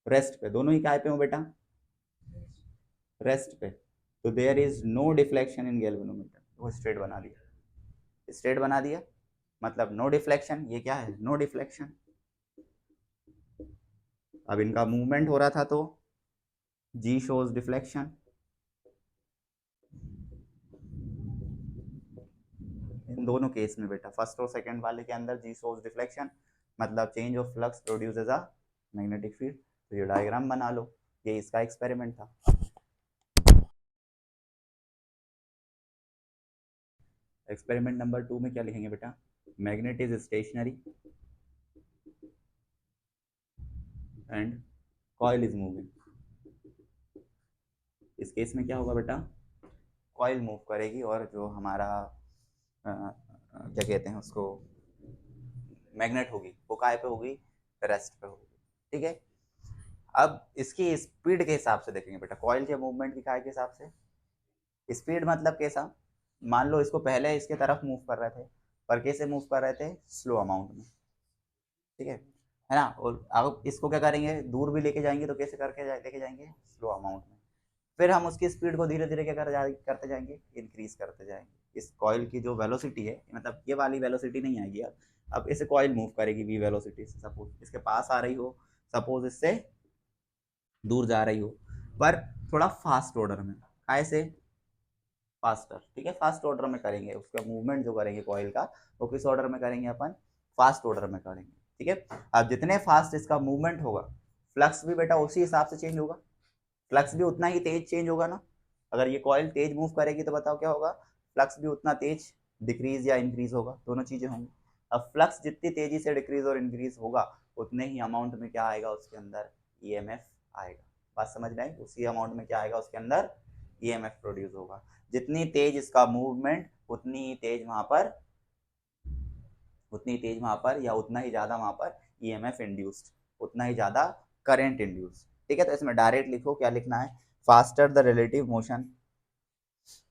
रेस्ट पे, दोनों ही काय पे हो बेटा, रेस्ट पे, तो there is no deflection in galvanometer, वो स्ट्रेट बना दिया, स्ट्रेट बना दिया, मतलब नो डिफ्लेक्शन, ये क्या है, नो डिफ्लेक्शन। अब इनका मूवमेंट हो रहा था तो जी शोज डिफ्लेक्शन, इन दोनों केस में बेटा, फर्स्ट और सेकंड वाले के अंदर जी शोज डिफ्लेक्शन, मतलब change of flux produces a magnetic field. तो ये डायग्राम बना लो, ये इसका एक्सपेरिमेंट था। एक्सपेरिमेंट नंबर 2 में क्या लिखेंगे बेटा, magnet is stationary and coil is moving. इस केस में क्या होगा बेटा, कॉइल मूव करेगी और जो हमारा क्या कहते हैं उसको, मैग्नेट होगी, वो काय पे होगी, रेस्ट पे होगी। ठीक है, अब इसकी स्पीड के हिसाब से देखेंगे बेटा, कॉइल के मूवमेंट की काय के हिसाब से। स्पीड मतलब कैसा, मान लो इसको पहले इसके तरफ मूव कर रहे थे, पर कैसे मूव कर रहे थे, स्लो अमाउंट में, ठीक है ना। और अब इसको क्या करेंगे, दूर भी लेके जाएंगे तो कैसे करके लेके जाएंगे, स्लो अमाउंट में। फिर हम उसकी स्पीड को धीरे धीरे क्या करते जाएंगे, इंक्रीज करते जाएंगे। इस कॉइल की जो वेलोसिटी है, मतलब ये वाली वेलोसिटी नहीं आएगी अब इसे कॉइल मूव करेगी वी वेलोसिटी से, सपोज इसके पास आ रही हो, सपोज इससे दूर जा रही हो, पर थोड़ा फास्ट ऑर्डर में, ऐसे फास्टर, ठीक है, फास्ट ऑर्डर में करेंगे उसका मूवमेंट जो करेंगे कॉइल का, वो किस ऑर्डर में करेंगे अपन, फास्ट ऑर्डर में करेंगे। ठीक है, अब जितने फास्ट इसका मूवमेंट होगा, फ्लक्स भी बेटा उसी हिसाब से चेंज होगा, फ्लक्स भी उतना ही तेज चेंज होगा ना। अगर ये कॉइल तेज मूव करेगी तो बताओ क्या होगा, फ्लक्स भी उतना तेज डिक्रीज या इंक्रीज होगा, दोनों चीजें होंगी। अब फ्लक्स जितनी तेजी से डिक्रीज और इंक्रीज होगा, उतने ही अमाउंट में क्या आएगा उसके अंदर, ईएमएफ आएगा। बात समझ में आई, उसी अमाउंट में क्या आएगा उसके अंदर, ईएमएफ प्रोड्यूस होगा। जितनी तेज इसका मूवमेंट, उतनी ही तेज वहां पर, उतनी तेज वहां पर, या उतना ही ज्यादा वहां पर ईएमएफ इंड्यूस्ड, उतना ही ज्यादा करंट इंड्यूस्ड। ठीक है, तो इसमें डायरेक्ट लिखो, क्या लिखना है, faster the relative motion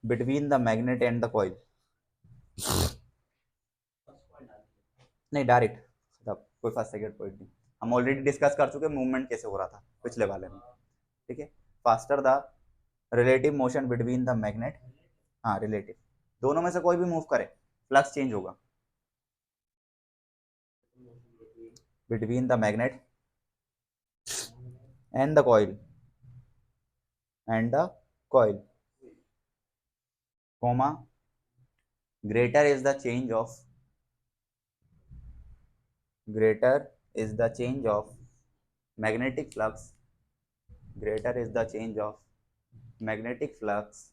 between the magnet and the coil. नहीं डायरेक्ट, मतलब कोई फर्स्ट सेकंड पॉइंट नहीं, हम ऑलरेडी डिस्कस कर चुके मूवमेंट कैसे हो रहा था पिछले वाले में। ठीक है, faster the relative motion between the magnet, हाँ रिलेटिव, दोनों में से कोई भी मूव करे फ्लक्स चेंज होगा, between the magnet and the coil and the coil, comma, greater is the change of, greater is the change of magnetic flux, greater is the change of magnetic flux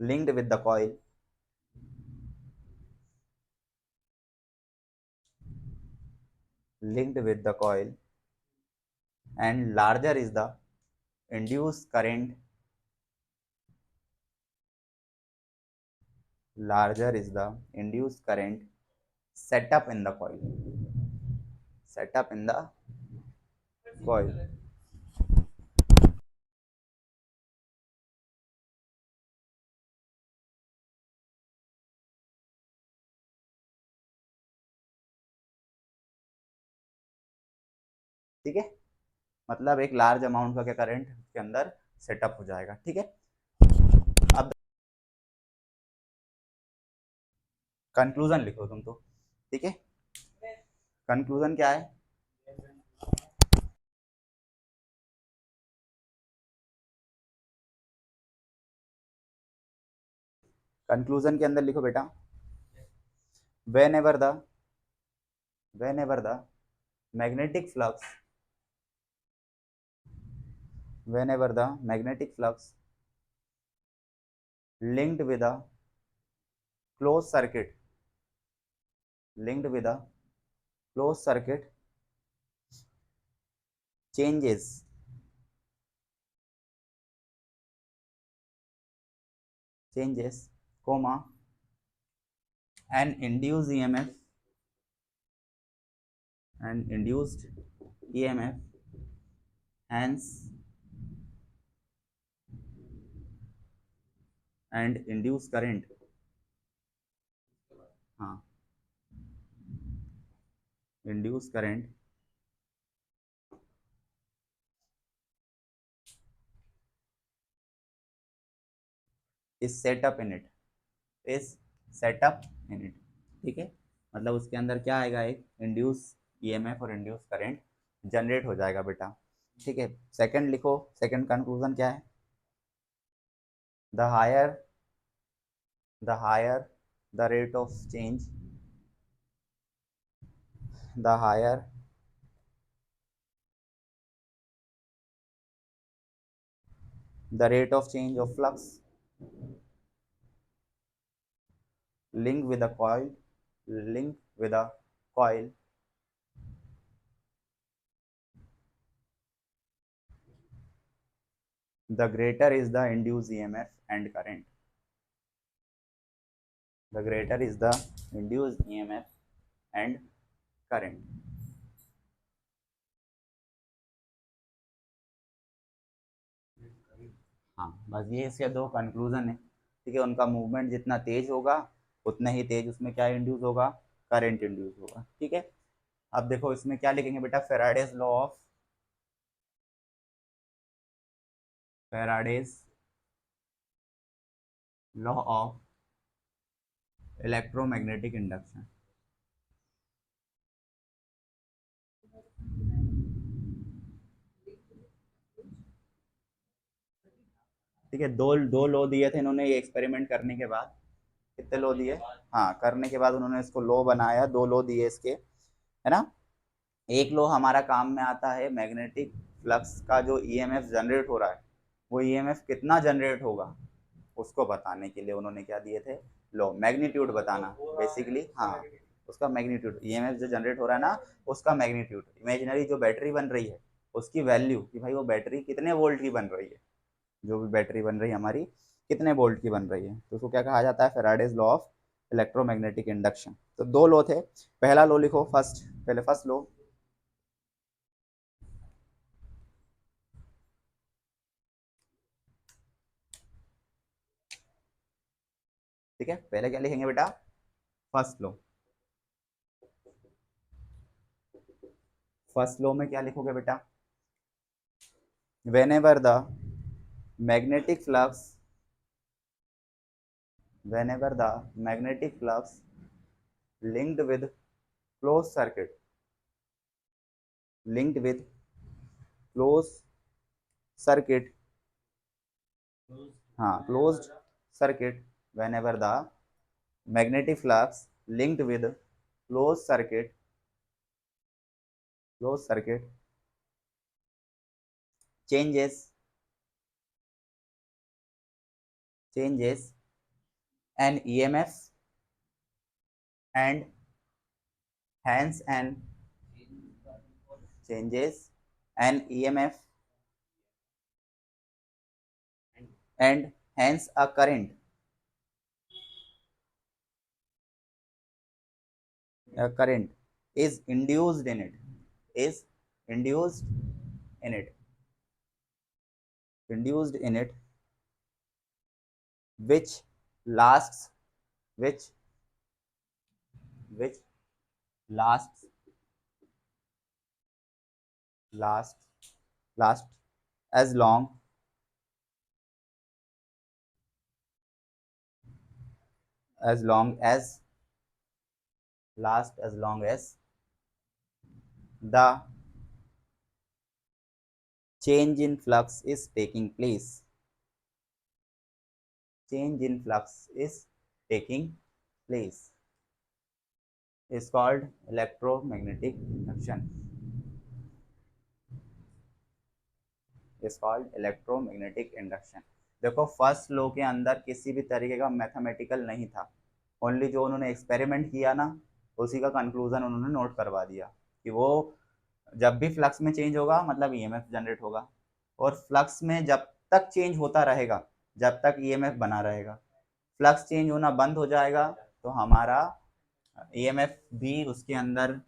linked with the coil, linked with the coil, and larger is the induced current, larger is the induced current set up in the coil, set up in the coil। ठीक है, मतलब एक large amount का क्या current के अंदर setup हो जाएगा। ठीक है, अब कंक्लूजन लिखो तुम तो। ठीक है, कंक्लूजन क्या है, कंक्लूजन के अंदर लिखो बेटा, whenever the whenever the magnetic flux whenever the magnetic flux linked with a closed circuit linked with a closed circuit changes comma an induced EMF and induced EMF hence and induced current हाँ induced current is set up in it is set up in it ठीक है मतलब उसके अंदर क्या आएगा एक induce EMF और इंड्यूस करंट जनरेट हो जाएगा बेटा ठीक है सेकंड लिखो सेकंड कंक्लूजन क्या है the higher the rate of change the higher the rate of change of flux linked with a coil the greater is the induced EMF and current the greater is the induced EMF and current हाँ बस ये इसके दो conclusion है ठीक है उनका movement जितना तेज होगा उतना ही तेज उसमें क्या इंड्यूस होगा करंट इंड्यूस होगा ठीक है अब देखो इसमें क्या लिखेंगे बेटा Faraday's law of electromagnetic induction ठीक है दो दो लो दिए थे इन्होंने ये एक्सपेरिमेंट करने के बाद कितने लो दिए हाँ करने के बाद उन्होंने इसको लो बनाया दो लो दिए इसके है ना एक लो हमारा काम में आता है मैग्नेटिक फ्लक्स का जो ईएमएफ जनरेट हो रहा है वो ईएमएफ कितना जनरेट होगा उसको बताने के लिए उन्होंने क्या दिए थे लो मैग्नीट्यूड बताना बेसिकली हाँ उसका मैग्नीट्यूड ईएमएफ जो जनरेट हो रहा है ना उसका मैग्नीट्यूड इमेजिनरी जो बैटरी बन रही है उसकी वैल्यू कि भाई वो बैटरी कितने वोल्ट की बन रही है जो भी बैटरी बन रही है हमारी कितने वोल्ट की बन रही है तो उसको क्या कहा जाता है Faraday's law of electromagnetic induction तो दो लो थे पहला लो लिखो पहले फर्स्ट लो ठीक है पहले क्या लिखेंगे बेटा फर्स्ट लो फर्स्ट लो में क्या लिखोगे बेटा whenever the magnetic flux whenever the magnetic flux linked with closed circuit linked with closed circuit हाँ closed circuit whenever the magnetic flux linked with closed circuit changes an EMF and hence an changes an EMF and hence a current is induced in it is induced in it induced in it which lasts which which lasts last last as long as long as last as long as the change in flux is taking place change in flux is taking place is called electromagnetic induction is called electromagnetic induction. देखो first law के अंदर किसी भी तरीके का mathematical नहीं था, only जो उन्होंने एक्सपेरिमेंट किया ना उसी का कंक्लूजन उन्होंने नोट करवा दिया कि वो जब भी फ्लक्स में चेंज होगा मतलब ईएमएफ जनरेट होगा, और फ्लक्स में जब तक चेंज होता रहेगा जब तक ईएमएफ बना रहेगा, फ्लक्स चेंज होना बंद हो जाएगा तो हमारा ईएमएफ भी उसके अंदर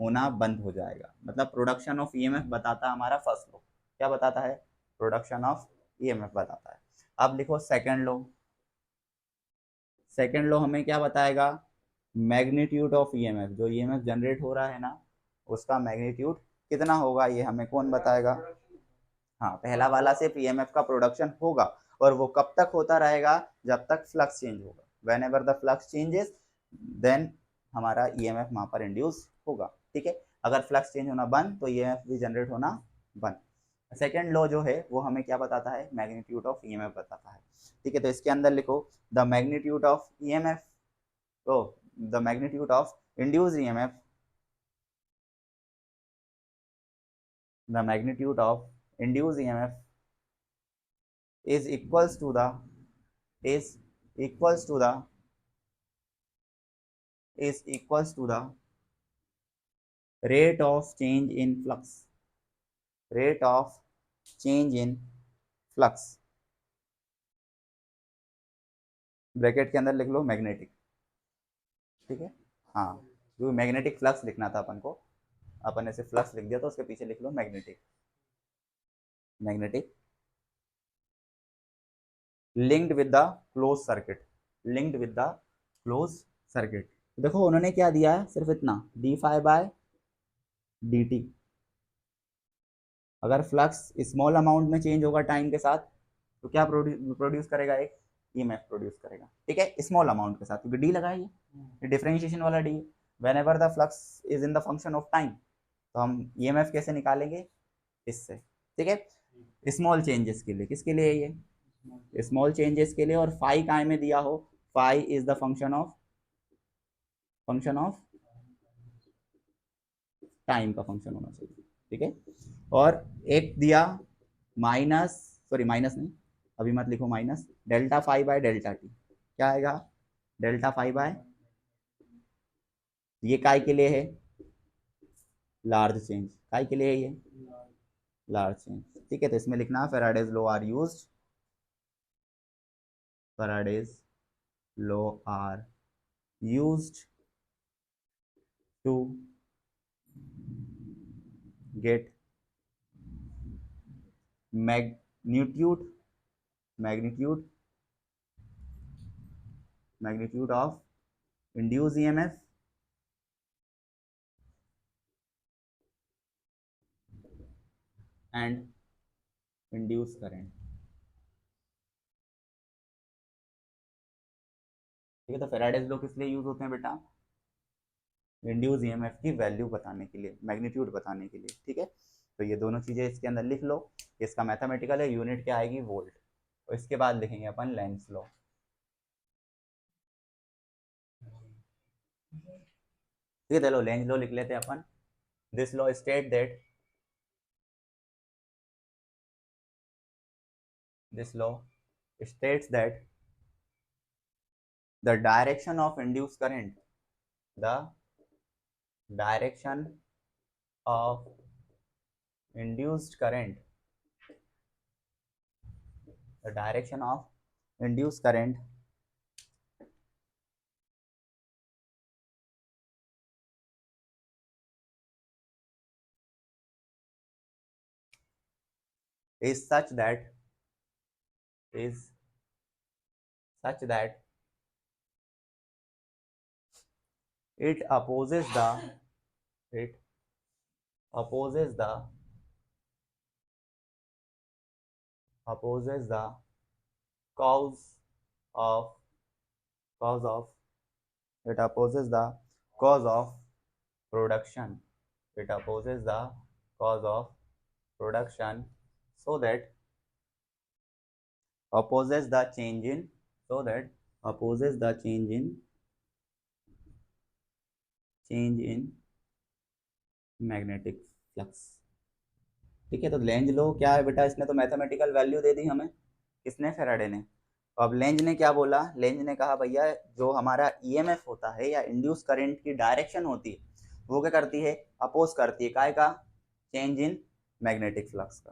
होना बंद हो जाएगा। मतलब प्रोडक्शन ऑफ ईएमएफ बताता है हमारा फर्स्ट लॉ। क्या बताता है? प्रोडक्शन ऑफ ईएमएफ बताता है। अब लिखो सेकंड लॉ। सेकंड लॉ हमें क्या बताएगा? मैग्नीट्यूड ऑफ ईएमएफ, जो ईएमएफ जनरेट हो रहा है ना उसका मैग्नीट्यूड कितना होगा ये हमें कौन बताएगा? हाँ, पहला वाला सिर्फ ईएमएफ का प्रोडक्शन होगा, और वो कब तक होता रहेगा? जब तक फ्लक्स चेंज होगा। Whenever the flux changes then हमारा ईएमएफ वहां पर इंड्यूस होगा। ठीक है, अगर फ्लक्स चेंज होना बंद तो ईएमएफ भी जनरेट होना बंद। सेकेंड लॉ जो है वो हमें क्या बताता है? मैग्नीट्यूड ऑफ ईएमएफ बताता है। ठीक है, तो इसके अंदर लिखो द मैग्नीट्यूड ऑफ ईएमएफ, तो the magnitude of induced EMF, the magnitude of induced EMF is equals to the is equals to the is equals to the rate of change in flux, rate of change in flux, bracket के अंदर लिख लो magnetic. ठीक है, हाँ, जो magnetic flux लिखना था अपन को, अपन ने सिर्फ फ्लक्स लिख दिया तो उसके पीछे लिख लो magnetic. Magnetic linked with the close circuit, linked with the close circuit. देखो उन्होंने क्या दिया है? सिर्फ इतना D phi by D T. अगर फ्लक्स स्मॉल अमाउंट में चेंज होगा टाइम के साथ तो क्या प्रोड्यूस करेगा? एक ईएमएफ प्रोड्यूस करेगा। ठीक है, स्मॉल अमाउंट के साथ, क्योंकि डी लगा है ये डिफरेंशिएशन वाला D. When ever the flux is in the function of time, तो हम ईएमएफ कैसे निकालेंगे? इससे। ठीक है, स्मॉल चेंजेस के लिए। किसके लिए ये? स्मॉल चेंजेस के लिए। और फाई काय में दिया हो? Phi is the function of time का फंक्शन होना चाहिए। ठीक है, और एक दिया माइनस, सॉरी माइनस नहीं, अभी मत लिखो minus, delta phi by delta T. क्या आएगा? डेल्टा फाई बाय, ये काय के लिए है? Large change. काय के लिए है ये? Large change. ठीक है, तो इसमें लिखना Faraday's law are used, Faraday's law are used to get magnitude magnitude magnitude of induce EMF and induce current. ठीक है, तो फैराडेज लॉ किस लिए यूज होते हैं बेटा? इंड्यूस ईएमएफ की वैल्यू बताने के लिए, मैग्नीट्यूड बताने के लिए। ठीक है, तो ये दोनों चीजें इसके अंदर लिख लो। इसका मैथमेटिकल है, यूनिट क्या आएगी? वोल्ट। और इसके बाद लिखेंगे अपन लेंस लॉ। ठीक है, चलो लेंस लॉ लिख लेते हैं अपन। This law state that this law states that the direction of induced current, the direction of induced current, the direction of induced current is is such that it it opposes the cause of cause of it opposes the cause of production, it opposes the cause of production, so that opposes the change in so that opposes the change in magnetic flux। ठीक है, तो Lenz law क्या है बेटा, इसने तो mathematical value दे दी हमें, किसने, फेराडे ने। तो अब लेंज ने क्या बोला, लेंज ने कहा भैया जो हमारा ईएमएफ होता है या इंड्यूस करंट की डायरेक्शन होती है वो क्या करती है, अपोज करती है, काय का, चेंज इन मैग्नेटिक फ्लक्स का।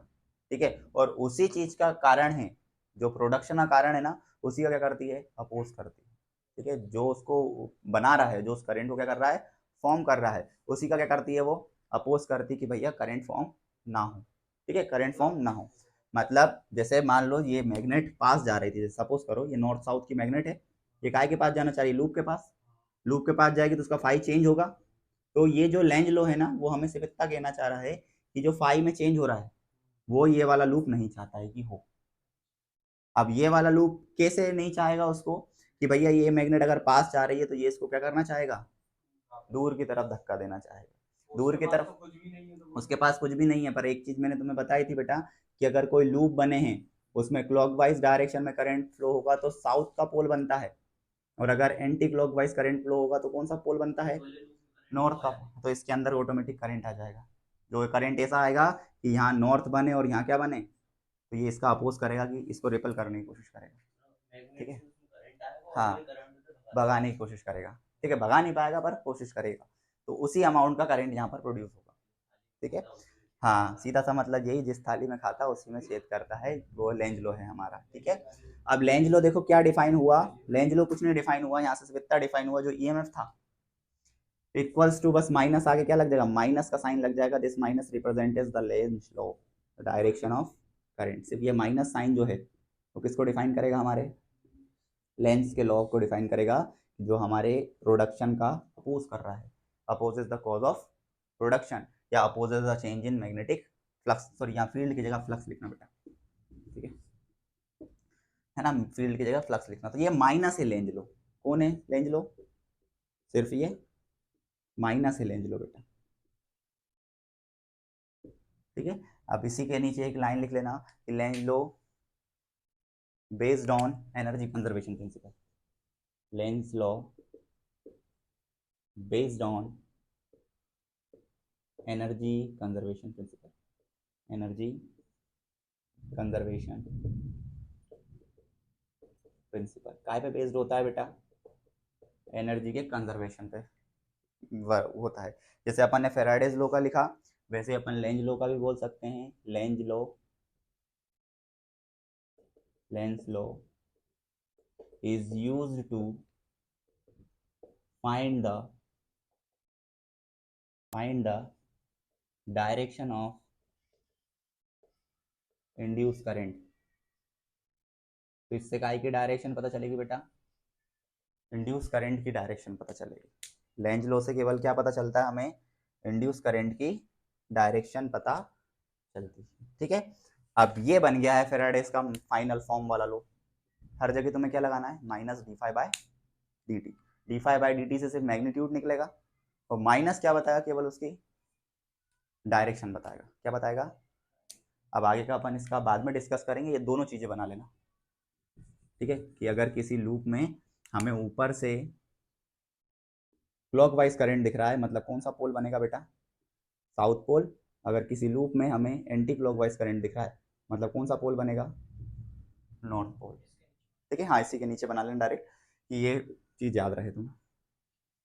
ठीक है, और उसी चीज का कारण है, जो प्रोडक्शन का कारण है ना, उसी का क्या करती है, अपोज करती है। ठीक है, जो उसको बना रहा है, जो उस करंट को क्या कर रहा है, फॉर्म कर रहा है, उसी का क्या करती है, वो अपोज करती है कि भैया करंट फॉर्म ना हो। ठीक है, करंट फॉर्म ना हो, मतलब जैसे मान लो ये मैग्नेट पास जा रही थी, सपोज करो ये नॉर्थ साउथ की मैग्नेट है, ये काय के पास जाना चाहिए, लूप के पास, लूप के पास जाएगी तो उसका फाई चेंज होगा। तो ये जो लेंज लो है ना, वो हमें सिर्फ इतना कहना चाह रहा है कि जो फाई में चेंज हो रहा है वो ये वाला लूप नहीं चाहता है कि हो। अब ये वाला लूप कैसे नहीं चाहेगा उसको, कि भैया ये मैग्नेट अगर पास जा रही है तो ये इसको क्या करना चाहेगा, दूर की तरफ धक्का देना चाहेगा, दूर की तरफ, उसके पास कुछ भी नहीं है। पर एक चीज मैंने तुम्हें बताई थी बेटा, कि अगर कोई लूप बने हैं उसमें क्लॉकवाइज डायरेक्शन में करंट फ्लो होगा तो साउथ का पोल बनता है, और अगर एंटी क्लॉकवाइज करंट फ्लो होगा तो कौन सा पोल बनता है, नॉर्थ का। तो इसके अंदर ऑटोमेटिक करंट आ जाएगा, जो करंट ऐसा आएगा कि यहाँ नॉर्थ बने और यहाँ क्या बने, तो ये इसका अपोज करेगा कि इसको रिपेल करने की कोशिश करेगा। ठीक है, हाँ, भगाने की कोशिश करेगा। ठीक है, भगा नहीं पाएगा पर कोशिश करेगा, तो उसी अमाउंट का करंट यहाँ पर प्रोड्यूस होगा। ठीक है, हाँ, सीधा सा मतलब यही, जिस थाली में खाता उसी में छेद करता है, वो लेंज लो है हमारा। ठीक है, अब लेंज लो देखो क्या डिफाइन हुआ, लेंज लो कुछ नहीं डिफाइन हुआ, यहाँ से सिर्फ इतना डिफाइन हुआ, जो ईएमएफ था इक्वल्स टू, बस माइनस आगे क्या लग जाएगा, माइनस का साइन लग जाएगा, this minus represents the Lenz law, direction of current. सिर्फ ये माइनस साइन जो है वो किसको डिफाइन करेगा, हमारे लेंस के लॉ को डिफाइन करेगा, जो हमारे प्रोडक्शन का अपोज कर रहा है, opposes the cause of production, या opposes the change in magnetic flux, sorry यहाँ फील्ड की जगह फ्लक्स लिखना बेटा। ठीक है ना, फील्ड की जगह फ्लक्स लिखना। तो ये माइनस है लेंज लो, कौन है लेंज लो, सिर्फ ये माइनस है लेंज लो बेटा। ठीक है, अब इसी के नीचे एक लाइन लिख लेना कि Lenz law based on energy conservation principle, Lenz law based on energy conservation principle, energy conservation principle काय पे बेस्ड होता है बेटा, एनर्जी के कंजर्वेशन पे होता है। जैसे अपन ने फेराडेज लॉ का लिखा, वैसे अपन लेंज लॉ का भी बोल सकते हैं, Lenz law, Lenz law is used to find the direction of induced current। तो इससे काय की डायरेक्शन पता चलेगी बेटा, इंड्यूस करंट की डायरेक्शन पता चलेगी। लेंज लॉ से केवल क्या पता चलता है हमें, इंड्यूस करंट की डायरेक्शन पता चलती है। ठीक है, अब ये बन गया है फेराडेज का फाइनल फॉर्म वाला लॉ। हर जगह तुम्हें क्या लगाना है, minus D phi by D T, D phi by D T से सिर्फ मैग्नीट्यूड निकलेगा, और माइनस क्या बताएगा, केवल उसकी डायरेक्शन बताएगा। क्या बताएगा, अब आगे का अपन इसका बाद में डिस्कस करेंगे, ये दोनों चीजें बना लेना। ठीक है, कि अगर किसी लूप में हमें ऊपर से क्लॉकवाइज करंट दिख रहा है, मतलब कौन सा पोल बनेगा बेटा, साउथ पोल। अगर किसी लूप में हमें एंटी क्लॉकवाइज करंट दिख रहा है, मतलब कौन सा पोल बनेगा, नॉर्थ पोल। ठीक है, हाँ, इसी के नीचे बना लेना डायरेक्ट, कि ये चीज़ याद रहे तुम्हें।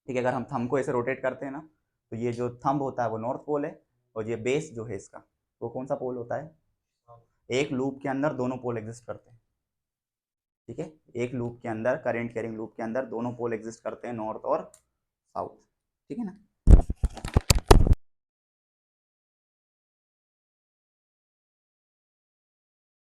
ठीक है, अगर हम थंब को ऐसे रोटेट करते हैं ना, तो ये जो थंब होता है वो नॉर्थ पोल है, और ये बेस जो है इसका वो कौन सा पोल होता है, एक लूप के अंदर दोनों पोल एग्जिस्ट करते हैं। ठीक है, एक लूप के अंदर, करंट कैरिंग लूप के अंदर दोनों पोल एग्जिस्ट करते हैं, नॉर्थ और साउथ। ठीक है ना।